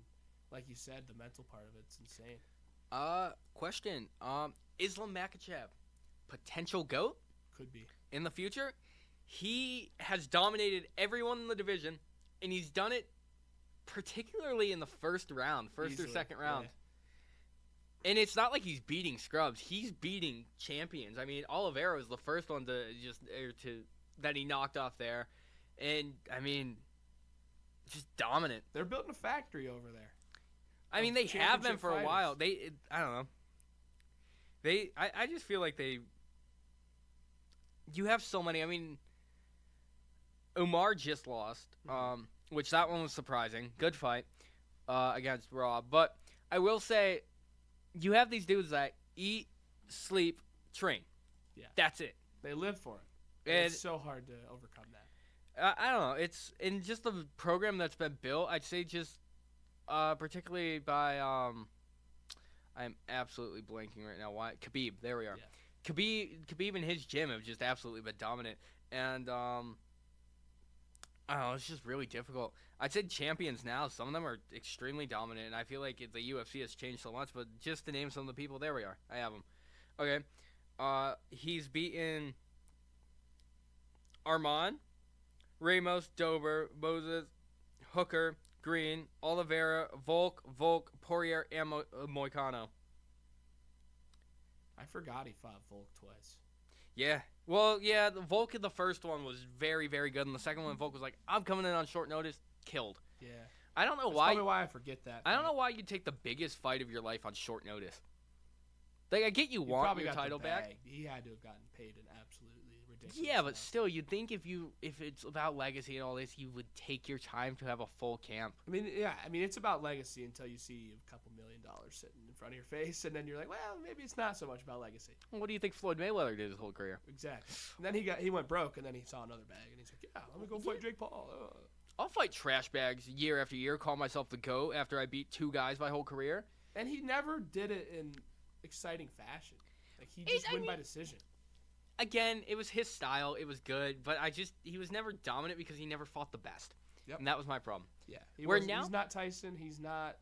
like you said, the mental part of it's insane. Question. Islam Makhachev, potential GOAT? Could be. In the future? He has dominated everyone in the division, and he's done it particularly in the first round, Easily. or second round. Yeah. And it's not like he's beating scrubs. He's beating champions. Oliveira was the first one that he knocked off there. And, just dominant. They're building a factory over there. They have been for a while. I don't know. I just feel like you have so many. Umar just lost, which that one was surprising. Good fight against Rob. But I will say, you have these dudes that eat, sleep, train. Yeah. That's it. They live for it. And it's so hard to overcome that. I don't know. It's in just the program that's been built. I'd say just particularly by I'm absolutely blanking right now. Why? Khabib. There we are. Yeah. Khabib and his gym have just absolutely been dominant. And I don't know. It's just really difficult. I'd say champions now. Some of them are extremely dominant, and I feel like the UFC has changed so much. But just to name some of the people, there we are. I have them. Okay. He's beaten Arman, Ramos, Dober, Moses, Hooker, Green, Oliveira, Volk, Poirier, and Moicano. I forgot he fought Volk twice. Yeah. Well, yeah, the Volk in the first one was very, very good. And the second one, Volk was like, I'm coming in on short notice, killed. Yeah. I don't know That's why. Probably why I forget that. I don't know why you take the biggest fight of your life on short notice. Like, I get you want your title back. He had to have gotten paid an absolutely ridiculous Yeah, but still, you'd think if it's about legacy and all this, you would take your time to have a full camp. It's about legacy until you see a couple $1 million sitting in front of your face, and then you're like, well, maybe it's not so much about legacy. What do you think Floyd Mayweather did his whole career? Exactly. And then he went broke, and then he saw another bag, and he's like, yeah, let me go fight Jake Paul. I'll fight trash bags year after year, call myself the GOAT after I beat 2 guys my whole career. And he never did it in exciting fashion. Like, he just win by decision. Again, it was his style. It was good, but he was never dominant because he never fought the best. Yep. And that was my problem. Yeah. He's not Tyson. He's not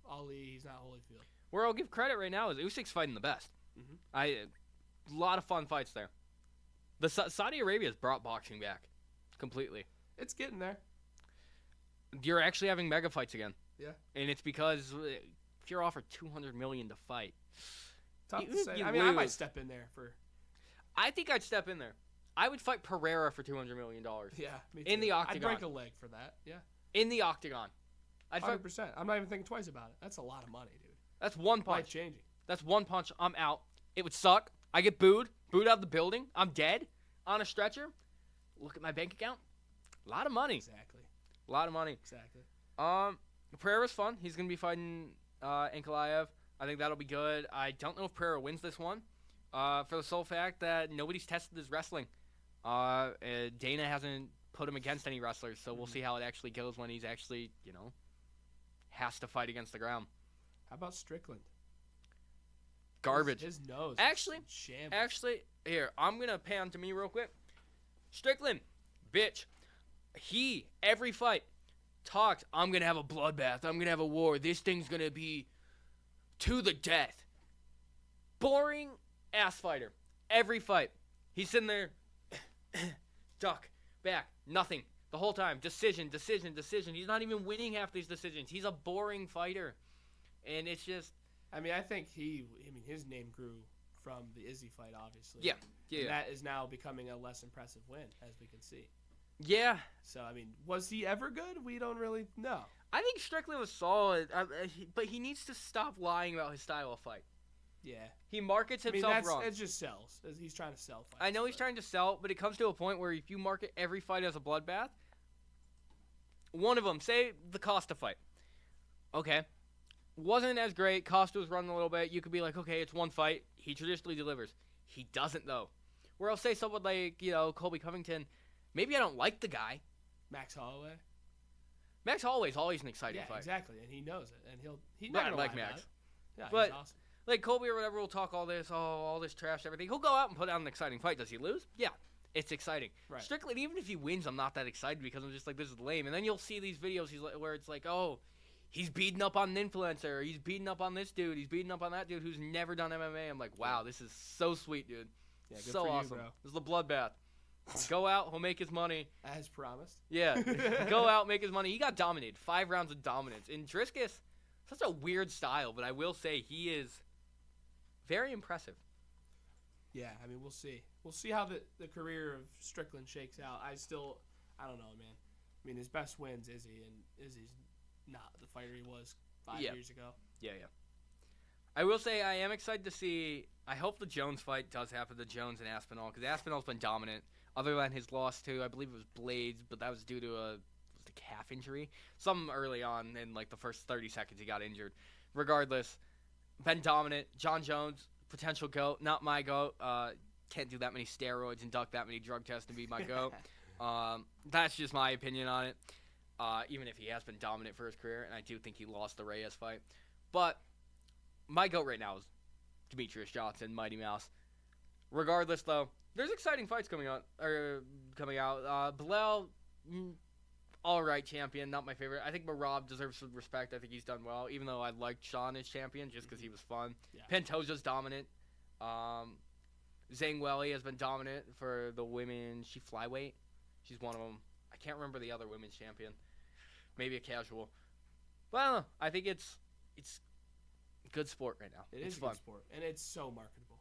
Ali. He's not Holyfield. Where I'll give credit right now is Usyk's fighting the best. Mm-hmm. A lot of fun fights there. Saudi Arabia's brought boxing back completely. It's getting there. You're actually having mega fights again. Yeah. And it's because if you're offered $200 million to fight, Tough to say. I mean, I might step in there for. I think I'd step in there. I would fight Pereira for $200 million. Yeah, me too. In the octagon. I'd break a leg for that. Yeah. In the octagon. I'd 100%. I'm not even thinking twice about it. That's a lot of money, dude. That's one punch. Life changing. That's one punch. I'm out. It would suck. I get booed out of the building. I'm dead on a stretcher. Look at my bank account. A lot of money. Exactly. A lot of money. Exactly. Pereira's fun. He's gonna be fighting Ankalaev. I think that'll be good. I don't know if Pereira wins this one, for the sole fact that nobody's tested his wrestling. Dana hasn't put him against any wrestlers, so we'll see how it actually goes when he's actually, has to fight against the ground. How about Strickland? Garbage. His nose. Actually, here, I'm going to pan to me real quick. Strickland, bitch. He, every fight, talked, I'm going to have a bloodbath. I'm going to have a war. This thing's going to be to the death. Boring ass fighter. Every fight. He's sitting there, duck, back, nothing. The whole time. Decision. He's not even winning half these decisions. He's a boring fighter. And it's just... I mean, I think his name grew from the Izzy fight, obviously. Yeah. And that is now becoming a less impressive win, as we can see. Yeah. So, I mean, was he ever good? We don't really know. I think Strickland was solid, but he needs to stop lying about his style of fight. Yeah. He markets himself wrong. It just sells. He's trying to sell fights. I know he's trying to sell, but it comes to a point where if you market every fight as a bloodbath, one of them, say the Costa fight. Okay. Wasn't as great. Costa was running a little bit. You could be like, okay, it's one fight. He traditionally delivers. He doesn't, though. Where I'll say someone like, Colby Covington, maybe I don't like the guy. Max Holloway. Max Holloway's always an exciting fight. Exactly, and he knows it, and he's not gonna like lie Max. about it. Yeah, but, he's awesome. Like Colby or whatever will talk all this trash, everything. He'll go out and put out an exciting fight. Does he lose? Yeah. It's exciting. Right. Strickland, even if he wins, I'm not that excited because I'm just like, this is lame. And then you'll see these videos where it's like, oh, he's beating up on an influencer. He's beating up on this dude. He's beating up on that dude who's never done MMA. I'm like, wow, this is so sweet, dude. Yeah, good so for awesome. You, bro. This is the bloodbath. Go out, he'll make his money. As promised. Yeah. Go out, make his money. He got dominated. 5 rounds of dominance. And Driscus, such a weird style, but I will say he is very impressive. Yeah, I mean, we'll see. We'll see how the career of Strickland shakes out. I don't know, man. I mean, his best win's Izzy, and Izzy's not the fighter he was 5 years ago. Yeah. I will say I am excited to see. I hope the Jones fight does happen to Jones and Aspinall because Aspinall's been dominant. Other than his loss to, I believe it was Blades, but that was due to a calf injury. Something early on in like the first 30 seconds he got injured. Regardless, been dominant. John Jones, potential GOAT, not my GOAT. Can't do that many steroids and duck that many drug tests to be my GOAT. That's just my opinion on it. Even if he has been dominant for his career, and I do think he lost the Reyes fight. But my GOAT right now is Demetrius Johnson, Mighty Mouse. Regardless, though, there's exciting fights coming out. Bilal, all right champion, not my favorite. I think Marab deserves some respect. I think he's done well, even though I liked Sean as champion just because he was fun. Yeah. Pantoja's dominant. Zhang Weili has been dominant for the women. She flyweight. She's one of them. I can't remember the other women's champion. Maybe a casual. But I don't know. I think it's good sport right now. It's fun. Good sport, and it's so marketable.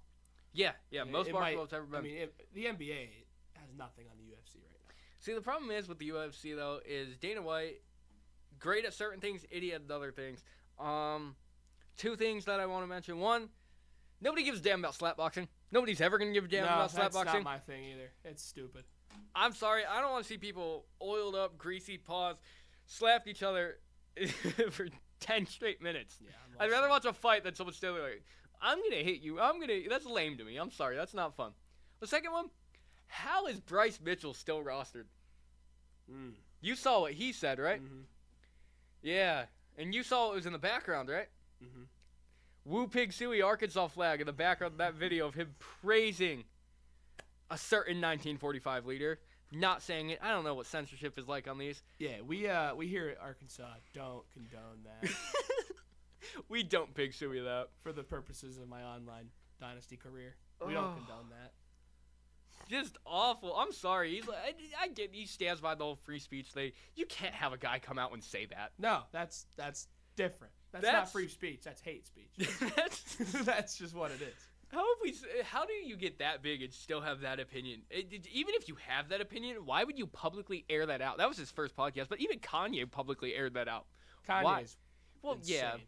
Yeah, most marketable it's ever been. I mean, the NBA has nothing on the UFC right now. See, the problem is with the UFC, though, is Dana White, great at certain things, idiot at other things. 2 things that I want to mention. One, nobody gives a damn about slapboxing. Nobody's ever going to give a damn about slapboxing. That's not my thing either. It's stupid. I'm sorry. I don't want to see people oiled up, greasy paws, slap each other for 10 straight minutes. Yeah, I'd rather watch a fight than someone still like, I'm going to hit you. That's lame to me. I'm sorry. That's not fun. The second one, how is Bryce Mitchell still rostered? You saw what he said, right? Mm-hmm. Yeah. And you saw what was in the background, right? Mm-hmm. Woo Pig Suey Arkansas flag in the background of that video of him praising a certain 1945 leader. Not saying it. I don't know what censorship is like on these. Yeah, we here at Arkansas don't condone that. We don't Pig Suey that. For the purposes of my online dynasty career. We don't condone that. just awful. I'm sorry. He's like, I get he stands by the whole free speech thing. You can't have a guy come out and say that. No, that's different. That's not free speech. That's hate speech. That's just what it is. How do you get that big and still have that opinion? Even if you have that opinion, why would you publicly air that out? That was his first podcast, but even Kanye publicly aired that out. Kanye's insane.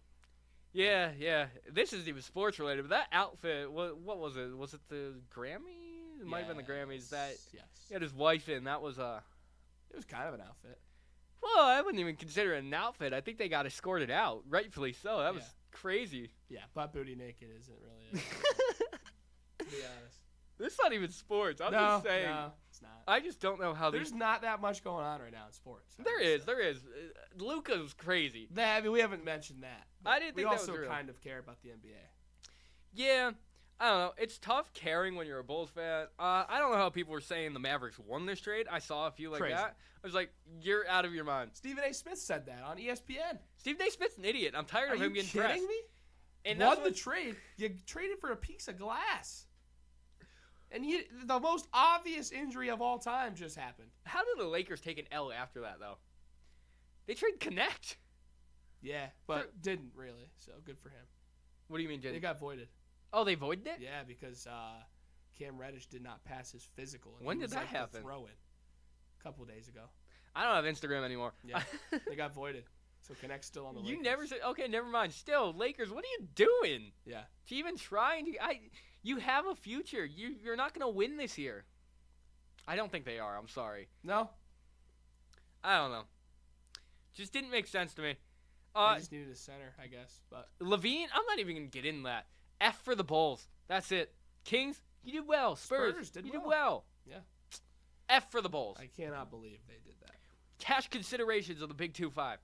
Yeah. This isn't even sports related, but that outfit, what was it? Was it the Grammy? It might have been the Grammys. That he had his wife in. That was It was kind of an outfit. Well, I wouldn't even consider it an outfit. I think they got escorted out, rightfully so. That was crazy. Yeah, butt booty naked isn't really. To be honest. This is not even sports. I'm just saying. No, it's not. I just don't know how there's not that much going on right now in sports. There is. Luka's crazy. I mean, we haven't mentioned that. I didn't think that was real. We real. also kind of care about the NBA. Yeah, I don't know. It's tough caring when you're a Bulls fan. I don't know how people were saying the Mavericks won this trade. I saw a few like Crazy. that. I was like, you're out of your mind. Stephen A. Smith said that on ESPN. Stephen A. Smith's an idiot. I'm tired of him getting pressed. Are you kidding me? And won the trade. You traded for a piece of glass. And the most obvious injury of all time just happened. How did the Lakers take an L after that, though? They traded Connect. Yeah, but didn't really. So good for him. What do you mean didn't? They got voided. Oh, they voided it? Yeah, because Cam Reddish did not pass his physical. When did that happen? Throw-in. A couple days ago. I don't have Instagram anymore. Yeah, they got voided. So Connect's still on the Lakers. You never said, okay, never mind. Still, Lakers, what are you doing? Yeah. To even trying to, you have a future. You're not going to win this year. I don't think they are. I'm sorry. No? I don't know. Just didn't make sense to me. They just needed a center, I guess. But Levine, I'm not even going to get into that. F for the Bulls. That's it. Kings, you did well. Spurs did you well. did well. Yeah. F for the Bulls. I cannot believe they did that. Cash considerations of the Big 2-5.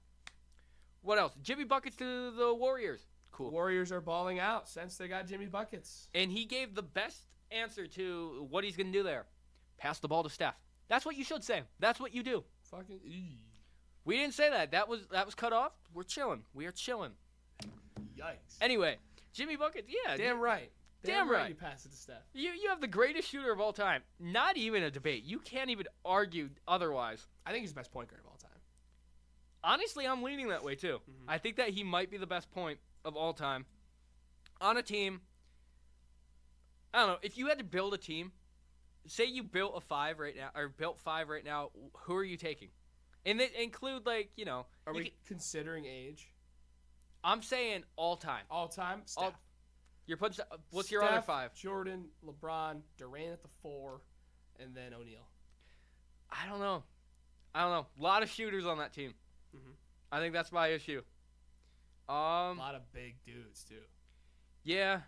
What else? Jimmy Buckets to the Warriors. Cool. Warriors are balling out since they got Jimmy Buckets. And he gave the best answer to what he's going to do there. Pass the ball to Steph. That's what you should say. That's what you do. Fucking. We didn't say that. That was cut off. We're chilling. We are chilling. Yikes. Anyway, Jimmy Buckets, yeah. Damn right. Damn right. You pass it to Steph. You have the greatest shooter of all time. Not even a debate. You can't even argue otherwise. I think he's the best point guard of all time. Honestly, I'm leaning that way too. Mm-hmm. I think that he might be the best point of all time on a team. I don't know. If you had to build a team, say you built a 5 right now, or built 5 right now, who are you taking? And they include, like, you know. Are we considering age? I'm saying all time. All time? Steph. You're putting. What's your Steph, other 5? Jordan, LeBron, Durant at the 4, and then O'Neal. I don't know. A lot of shooters on that team. Mm-hmm. I think that's my issue. A lot of big dudes, too. Yeah.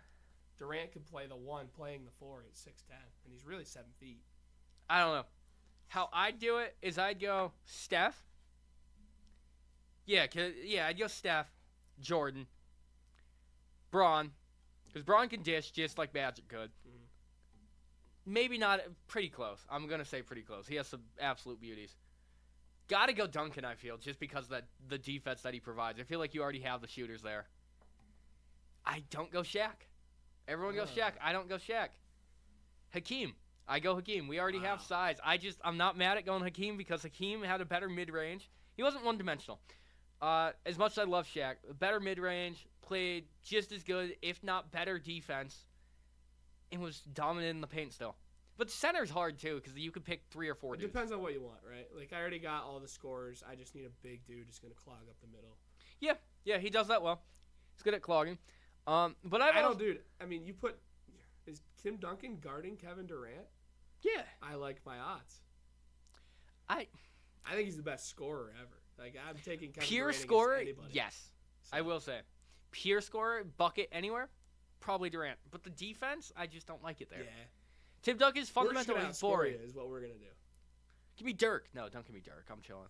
Durant could play the 1, playing the 4 at 6'10", and he's really 7 feet. I don't know. How I'd do it is I'd go Steph. Yeah, I'd go Steph, Jordan, Braun, because Braun can dish just like Magic could. Mm-hmm. Maybe not pretty close. I'm going to say pretty close. He has some absolute beauties. Got to go Duncan, I feel, just because of the defense that he provides. I feel like you already have the shooters there. I don't go Shaq. Everyone goes Shaq. I don't go Shaq. Hakeem. I go Hakeem. We already have size. I'm not mad at going Hakeem because Hakeem had a better mid-range. He wasn't one-dimensional. As much as I love Shaq, better mid-range, played just as good, if not better defense, and was dominant in the paint still. But center's hard, too, because you could pick 3 or 4 dudes. It depends on what you want, right? Like, I already got all the scorers. I just need a big dude who's going to clog up the middle. Yeah, he does that well. He's good at clogging. But I mean, is Tim Duncan guarding Kevin Durant? Yeah. I like my odds. I think he's the best scorer ever. Like, I'm taking Kevin pure Durant scorer, against anybody. yes. So. I will say. Pure scorer, bucket anywhere, probably Durant. But the defense, I just don't like it there. Yeah. Tim Duncan's fundamentally boring. Is what we're going to do. Give me Dirk. No, don't give me Dirk. I'm chilling.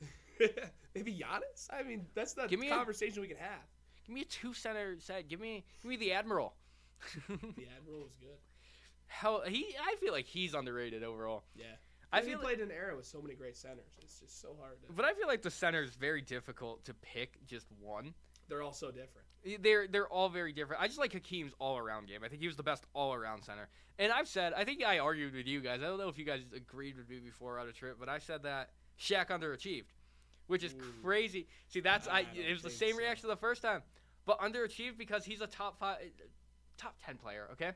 Maybe Giannis? I mean, that's the conversation we can have. Give me a 2-center set. Give me the Admiral. The Admiral was good. I feel like he's underrated overall. Yeah. I feel feel played in an era with so many great centers. It's just so hard. But I feel like the center is very difficult to pick just one. they're all so different. They're all very different. I just like Hakeem's all-around game. I think he was the best all-around center. And I've said, I think I argued with you guys. I don't know if you guys agreed with me before on a trip, but I said that Shaq underachieved, which is crazy. See, it was the same reaction the first time, but underachieved because he's a top 10 player. Okay,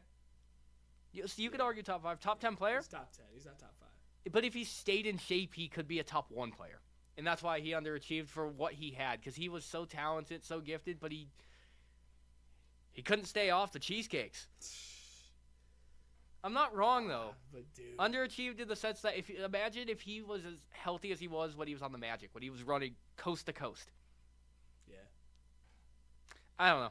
so you could argue top 5, top 10 player. He's top 10. He's not top 5. But if he stayed in shape, he could be a top 1 player, and that's why he underachieved for what he had, because he was so talented, so gifted, but he couldn't stay off the cheesecakes. I'm not wrong though. But dude, Underachieved in the sense that imagine if he was as healthy as he was when he was on the Magic, when he was running coast to coast. Yeah. I don't know.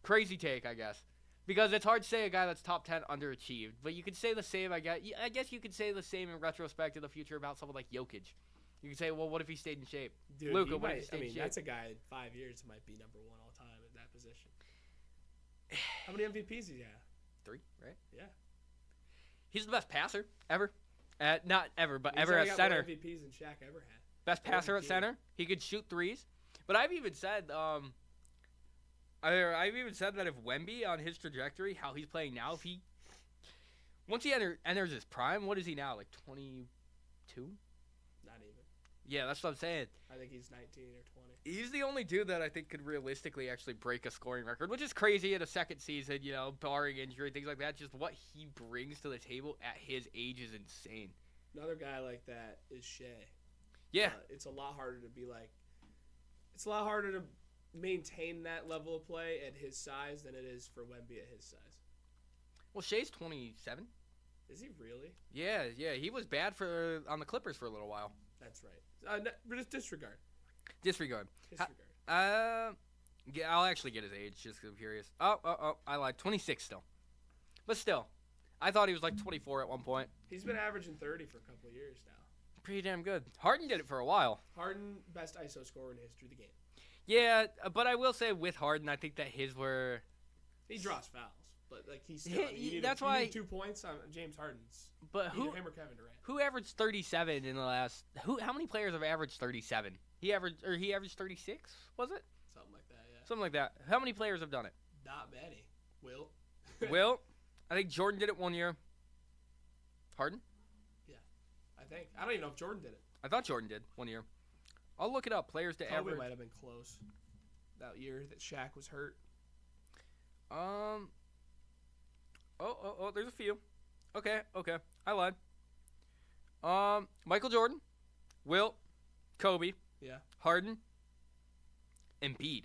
Crazy take, I guess. Because it's hard to say a guy that's top 10 underachieved, but you could say the same. I guess you could say the same in retrospect in the future about someone like Jokic. You could say, well, what if he stayed in shape? Dude, Luka, what if he stayed in shape? That's a guy in 5 years might be number 1 all time at that position. How many MVPs did he have? 3, right? Yeah. He's the best passer ever. Not ever, but He's ever at center. More MVPs than Shaq ever had. Best passer at center. He could shoot threes. But I've even said, I've even said that if Wemby on his trajectory, how he's playing now, once he enters his prime, what is he now? Like 22? Not even. Yeah, that's what I'm saying. I think he's 19 or 20. He's the only dude that I think could realistically actually break a scoring record, which is crazy in a second season, barring injury, things like that. Just what he brings to the table at his age is insane. Another guy like that is Shea. Yeah. It's a lot harder to be like. It's a lot harder to maintain that level of play at his size than it is for Wemby at his size. Well, Shea's 27. Is he really? Yeah. He was bad on the Clippers for a little while. That's right. Disregard. Disregard. Disregard. Yeah, I'll actually get his age just because I'm curious. Oh, I lied. 26 still. But still, I thought he was like 24 at one point. He's been averaging 30 for a couple of years now. Pretty damn good. Harden did it for a while. Harden, best ISO scorer in the history of the game. Yeah, but I will say with Harden, I think that his were... He draws fouls, but like he's still... That's why... You need 2 points on James Harden's. But him or Kevin Durant. Who averaged 37 in the last... How many players have averaged 37? He averaged 36, was it? Something like that, yeah. Something like that. How many players have done it? Not many. Will? I think Jordan did it 1 year. Harden? Yeah, I think. I don't even know if Jordan did it. I thought Jordan did 1 year. I'll look it up. Players to average. Kobe might have been close that year that Shaq was hurt. Oh, there's a few. Okay. I lied. Michael Jordan, Wilt, Kobe, yeah, Harden, Embiid.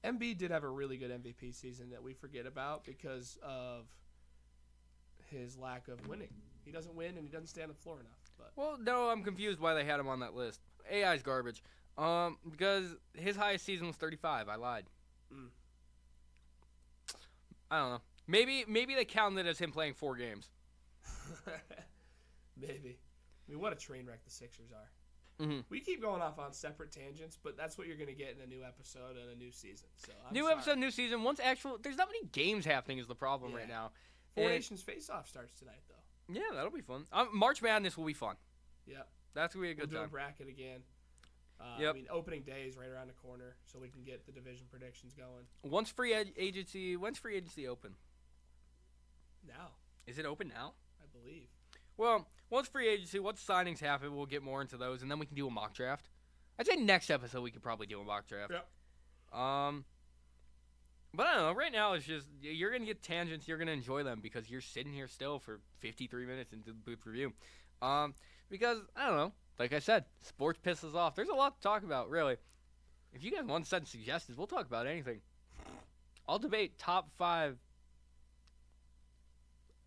Embiid did have a really good MVP season that we forget about because of his lack of winning. He doesn't win and he doesn't stay on the floor enough. But. Well, no, I'm confused why they had him on that list. AI's garbage. Because his highest season was 35. I lied. I don't know. Maybe they counted it as him playing 4 games. Maybe. I mean, what a train wreck the Sixers are. Mm-hmm. We keep going off on separate tangents, but that's what you're going to get in a new episode and a new season. So episode, new season. There's not many games happening is the problem right now. Four Nations Face-Off starts tonight, though. Yeah, that'll be fun. March Madness will be fun. Yep. That's going to be a good time. We'll do a bracket again. Yep. I mean, opening day is right around the corner, so we can get the division predictions going. When's free agency open? Now. Is it open now? I believe. Well, once free agency, once signings happen, we'll get more into those, and then we can do a mock draft. I'd say next episode we could probably do a mock draft. Yep. But I don't know. Right now, it's just you're going to get tangents. You're going to enjoy them because you're sitting here still for 53 minutes into the booth review. Because, I don't know. Like I said, sports pisses off. There's a lot to talk about, really. If you guys want to send suggestions, we'll talk about anything. I'll debate top 5.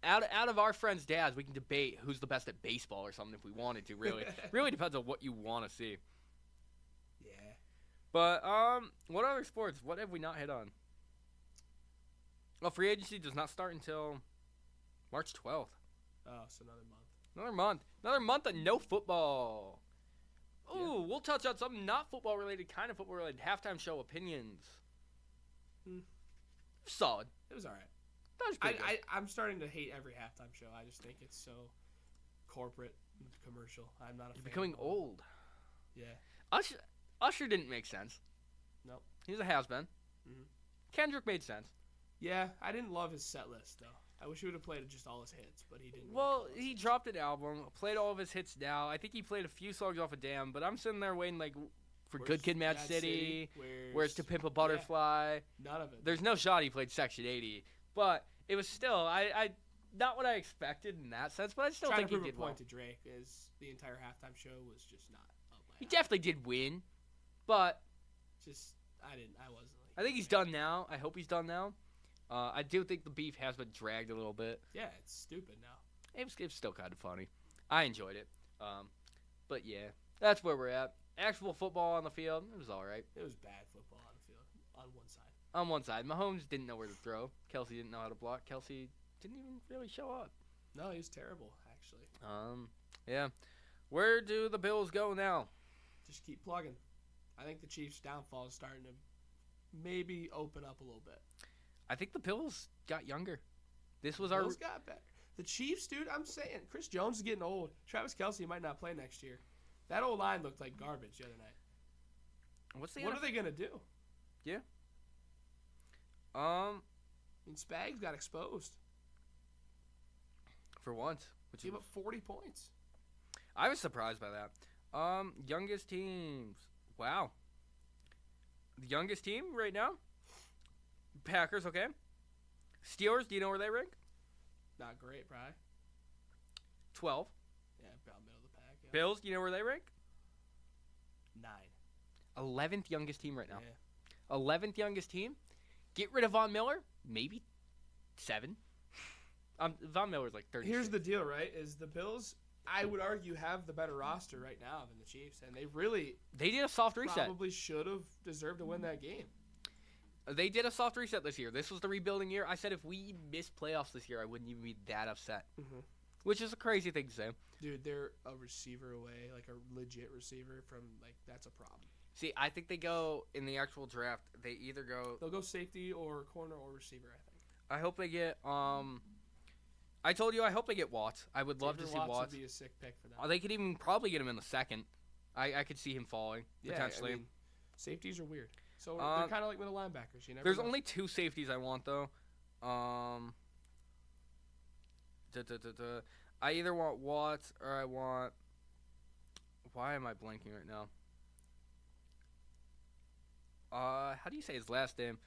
Out of our friends' dads, we can debate who's the best at baseball or something if we wanted to, really. Really depends on what you want to see. Yeah. But, what other sports? What have we not hit on? Well, free agency does not start until March 12th. Oh, so another month. Another month of no football. Ooh, yeah. We'll touch on something not football related, kind of football related. Halftime show opinions. Solid. It was all right. That was pretty good. I'm starting to hate every halftime show. I just think it's so corporate and commercial. I'm not a fan. You're becoming old. Yeah. Usher didn't make sense. Nope. He's a has-been. Mhm. Kendrick made sense. Yeah, I didn't love his set list though. I wish he would have played just all his hits, but he didn't. Really Well, call those he hits. dropped an album, played all of his hits now. I think he played a few songs off of Damn, but I'm sitting there waiting like for Where's Good Kid, Mad City. Where's To Pimp a Butterfly? None of it. There's no shot he played Section 80, but it was still I not what I expected in that sense, but I still Trying think to he prove a did well. point to Drake is the entire halftime show was just not up my He alley. definitely did win, but Just I wasn't. Like, I think he's done now. I hope he's done now. I do think the beef has been dragged a little bit. Yeah, it's stupid now. It was still kind of funny. I enjoyed it. But yeah, that's where we're at. Actual football on the field, it was all right. It was bad football on the field on one side. On one side, Mahomes didn't know where to throw. Kelsey didn't know how to block. Kelsey didn't even really show up. No, he was terrible actually. Yeah. Where do the Bills go now? Just keep plugging. I think the Chiefs' downfall is starting to maybe open up a little bit. I think the Bills got younger. This was Bills got better. The Chiefs, dude, I'm saying, Chris Jones is getting old. Travis Kelce might not play next year. That old line looked like garbage the other night. What are they gonna do? Yeah. I mean, Spags got exposed. For once, which Gave up 40 points. I was surprised by that. Youngest teams. Wow. The youngest team right now? Packers, okay. Steelers, do you know where they rank? Not great, probably. 12. Yeah, about middle of the pack. Yeah. Bills, do you know where they rank? 9. 11th youngest team right now. Yeah. 11th youngest team. Get rid of Von Miller, maybe 7. Von Miller's like 30. Here's the deal, right? Is the Bills, I would argue, have the better roster right now than the Chiefs, and They did a soft reset. probably should have deserved to win that game. They did a soft reset this year. This was the rebuilding year. I said if we missed playoffs this year, I wouldn't even be that upset. Mm-hmm. Which is a crazy thing to say. Dude, they're a receiver away, like a legit receiver from, like, that's a problem. See, I think they go in the actual draft. They either go. They'll go safety or corner or receiver, I think. I hope they get. I told you I hope they get Watts. I would love to see Watts. Would be a sick pick for them. They could even probably get him in the second. I could see him falling potentially. I mean, safeties are weird. So they're kind of like middle linebackers. You never There's know. only 2 safeties I want though. I either want Watts or I want. Why am I blanking right now? How do you say his last name?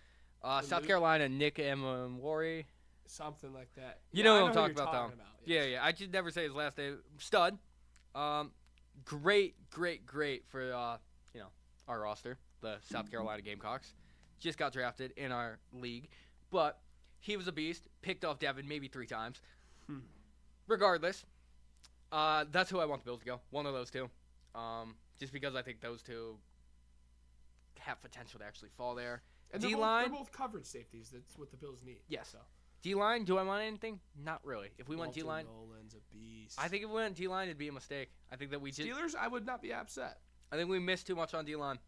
South Carolina, Nick Emmanwori. Something like that. You Yeah, know I what I'm who talking you're about, though. Yes. Yeah. I just never say his last name. Stud. Great for our roster, the South Carolina Gamecocks. Just got drafted in our league, but he was a beast. Picked off Devin maybe 3 times. Regardless, that's who I want the Bills to go. One of those 2. Just because I think those 2 have potential to actually fall there. And D-line. they're both coverage safeties. That's what the Bills need. Yes. So. D-line, do I want anything? Not really. If we went Walter D-line, Nolan's a beast. I think if we went D-line, it'd be a mistake. I think that we did. Steelers, I would not be upset. I think we missed too much on D-line.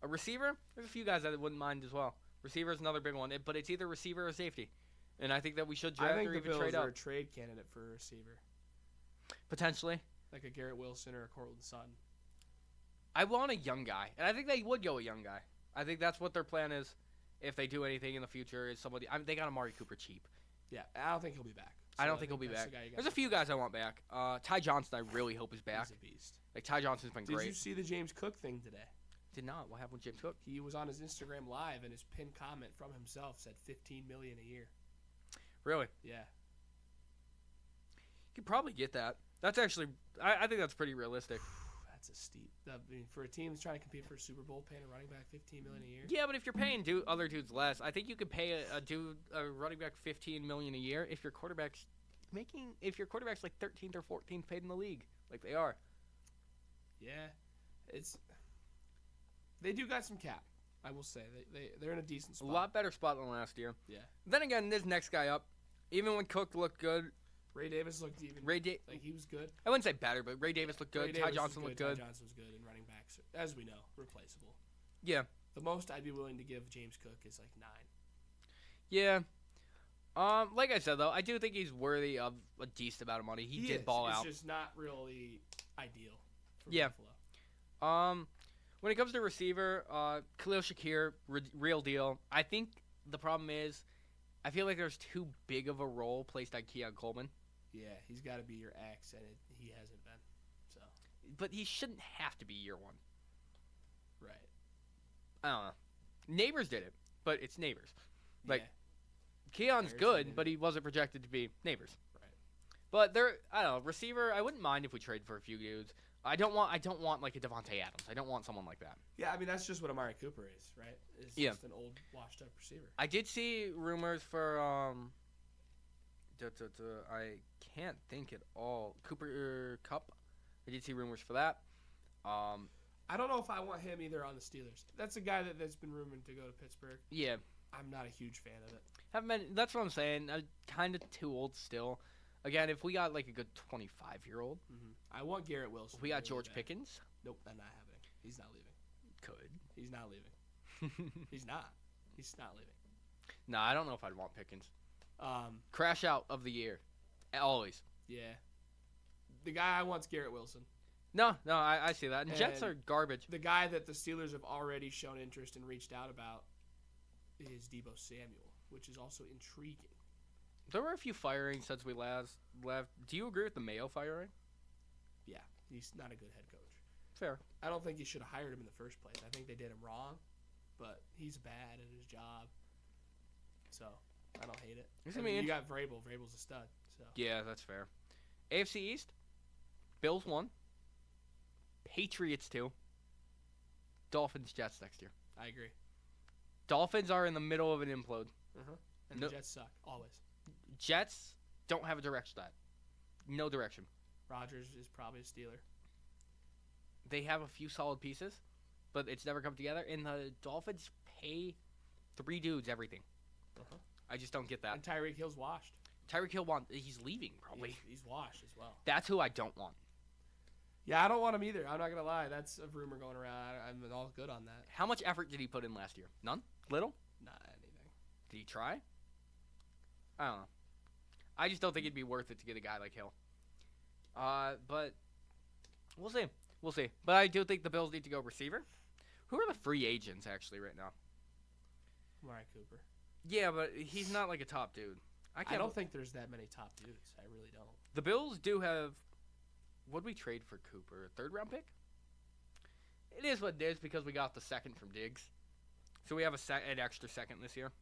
A receiver, there's a few guys I wouldn't mind as well. Receiver is another big one, but it's either receiver or safety. And I think that we should draft or even Bills trade are up. a trade candidate for a receiver. Potentially. Like a Garrett Wilson or a Cortland Sutton. I want a young guy, and I think they would go a young guy. I think that's what their plan is. If they do anything in the future, is somebody. They got Amari Cooper cheap. Yeah, I don't think he'll be back. I don't think he'll be back. There's a few guys I want back. Ty Johnson, I really hope is back. He's a beast. Like Ty Johnson's been great. Did you see the James Cook thing today? Did not. What happened with James Cook? He was on his Instagram live, and his pinned comment from himself said $15 million a year. Really? Yeah. You could probably get that. That's actually. I think that's pretty realistic. That's a steep. I mean, for a team that's trying to compete for a Super Bowl, paying a running back $15 million a year. Yeah, but if you're paying other dudes less, I think you could pay a running back $15 million a year if your quarterback's like 13th or 14th paid in the league, like they are. Yeah, they do got some cap. I will say they're in a decent spot. A lot better spot than last year. Yeah. Then again, this next guy up, even when Cook looked good, Ray Davis looked even. Like he was good. I wouldn't say better, but Ray Davis looked good. Ty Johnson looked good. Ty Johnson was good, and running backs, as we know, replaceable. Yeah. The most I'd be willing to give James Cook is like 9. Yeah. Like I said though, I do think he's worthy of a decent amount of money. He did ball out. It's just not really ideal for Yeah. Buffalo. When it comes to receiver, Khalil Shakir, real deal. I think the problem is, I feel like there's too big of a role placed on Keon Coleman. Yeah, he's got to be your X, and he hasn't been. So. But he shouldn't have to be year one. Right. I don't know. Neighbors did it, but it's Neighbors. Like, yeah. Keon's good, but he wasn't projected to be Neighbors. Right. But I don't know, receiver, I wouldn't mind if we trade for a few dudes. I don't want like a Devontae Adams. I don't want someone like that. Yeah, I mean that's just what Amari Cooper is, right? Is just an old washed up receiver. I did see rumors for I can't think at all. Cooper Cup. I did see rumors for that. I don't know if I want him either on the Steelers. That's a guy that's been rumored to go to Pittsburgh. Yeah. I'm not a huge fan of it. Haven't been. That's what I'm saying. I'm kind of too old still. Again, if we got like a good 25-year-old, I want Garrett Wilson. We got George Pickens. Nope, I'm not happening. He's not leaving. Could. He's not leaving. He's not. He's not leaving. No, I don't know if I'd want Pickens. Crash out of the year, always. Yeah. The guy I want's Garrett Wilson. No, I see that. And Jets are garbage. The guy that the Steelers have already shown interest and reached out about is Deebo Samuel, which is also intriguing. There were a few firings since we last left. Do you agree with the Mayo firing? Yeah, he's not a good head coach. Fair. I don't think you should have hired him in the first place. I think they did him wrong, but he's bad at his job. So, I don't hate it. You got Vrabel. Vrabel's a stud. So. Yeah, that's fair. AFC East, Bills 1, Patriots 2, Dolphins, Jets next year. I agree. Dolphins are in the middle of an implode. And the Jets suck, always. Jets don't have a direction to that. No direction. Rodgers is probably a Steeler. They have a few solid pieces, but it's never come together. And the Dolphins pay 3 dudes everything. I just don't get that. And Tyreek Hill's washed. Tyreek Hill he's leaving probably. He's washed as well. That's who I don't want. Yeah, I don't want him either. I'm not gonna lie. That's a rumor going around. I'm all good on that. How much effort did he put in last year? None? Little? Not anything. Did he try? I don't know. I just don't think it'd be worth it to get a guy like Hill. But we'll see. We'll see. But I do think the Bills need to go receiver. Who are the free agents actually right now? Amari Cooper. Yeah, but he's not like a top dude. I don't think there's that many top dudes. I really don't. The Bills do have. What'd we trade for Cooper? A 3rd round pick? It is what it is because we got the 2nd from Diggs. So we have an extra 2nd this year.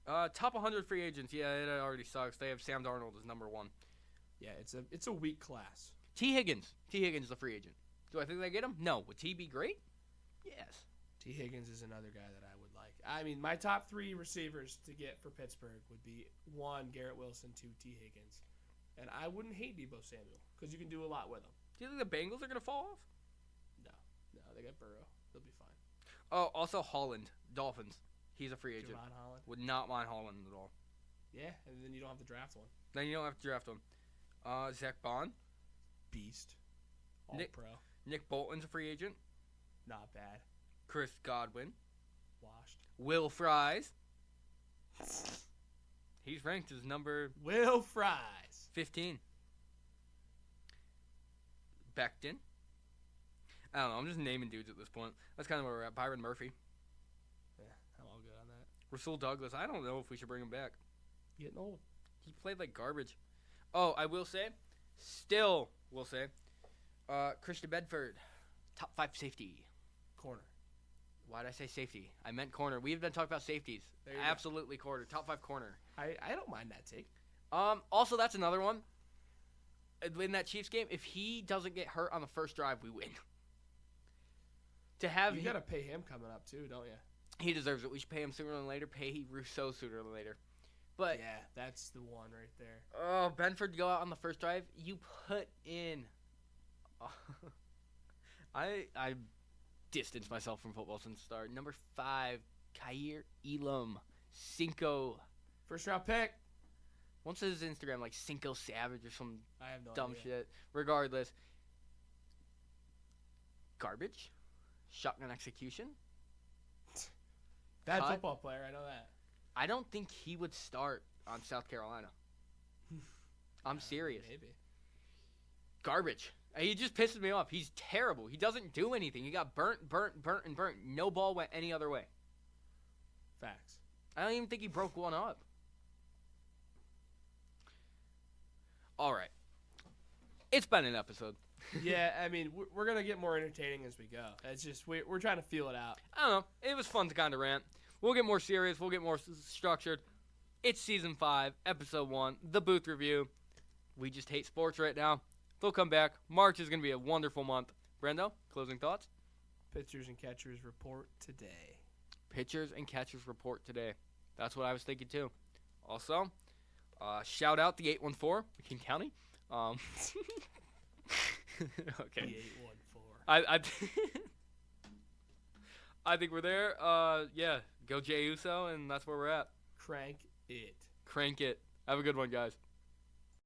Top 100 free agents. Yeah, it already sucks. They have Sam Darnold as number 1. Yeah, it's a weak class. T. Higgins. T. Higgins is the free agent. Do I think they get him? No. Would T be great? Yes. T. Higgins is another guy that I would like. I mean, my top 3 receivers to get for Pittsburgh would be 1, Garrett Wilson, 2, T. Higgins. And I wouldn't hate Deebo Samuel because you can do a lot with him. Do you think the Bengals are going to fall off? No, they got Burrow. They'll be fine. Oh, also Holland. Dolphins. He's a free agent. Javon Holland. Would not mind Holland at all. Yeah, and then you don't have to draft one. Then you don't have to draft him. Zach Bond. Beast. All-pro. Nick Bolton's a free agent. Not bad. Chris Godwin. Washed. Will Fries. He's ranked as number... Will Fries. 15. Becton. I don't know. I'm just naming dudes at this point. That's kind of where we're at. Byron Murphy. Yeah, I'm all good on that. Rasul Douglas. I don't know if we should bring him back. Getting old. He played like garbage. Oh, I will say. Still will say. Christian Bedford. Top 5 safety. Corner. Why did I say safety? I meant corner. We've been talking about safeties. Absolutely corner. Top 5 corner. I don't mind that take. Also, that's another one. In that Chiefs game, if he doesn't get hurt on the first drive, we win. You got to pay him coming up too, don't you? He deserves it. We should pay him sooner than later. Pay Rousseau sooner than later. But yeah, that's the one right there. Oh, Benford go out on the first drive. You put in. I distanced myself from football since the start. Number 5, Khair Elam, Cinco. First round pick. Once his Instagram like Cinco Savage or some I have no dumb idea. shit. Regardless, garbage, shotgun execution. Bad football player, I know that. I don't think he would start on South Carolina. I'm serious. Maybe. Garbage. He just pisses me off. He's terrible. He doesn't do anything. He got burnt. No ball went any other way. Facts. I don't even think he broke one up. All right. It's been an episode. Yeah, I mean, we're going to get more entertaining as we go. It's just we're trying to feel it out. I don't know. It was fun to kind of rant. We'll get more serious. We'll get more structured. It's Season 5, Episode 1, The Booth Review. We just hate sports right now. They'll come back. March is going to be a wonderful month. Brendo, closing thoughts? Pitchers and catchers report today. Pitchers and catchers report today. That's what I was thinking too. Also, shout out the 814, King County. Okay. The 814. I think we're there. Yeah, go Jey Uso, and that's where we're at. Crank it. Crank it. Have a good one, guys.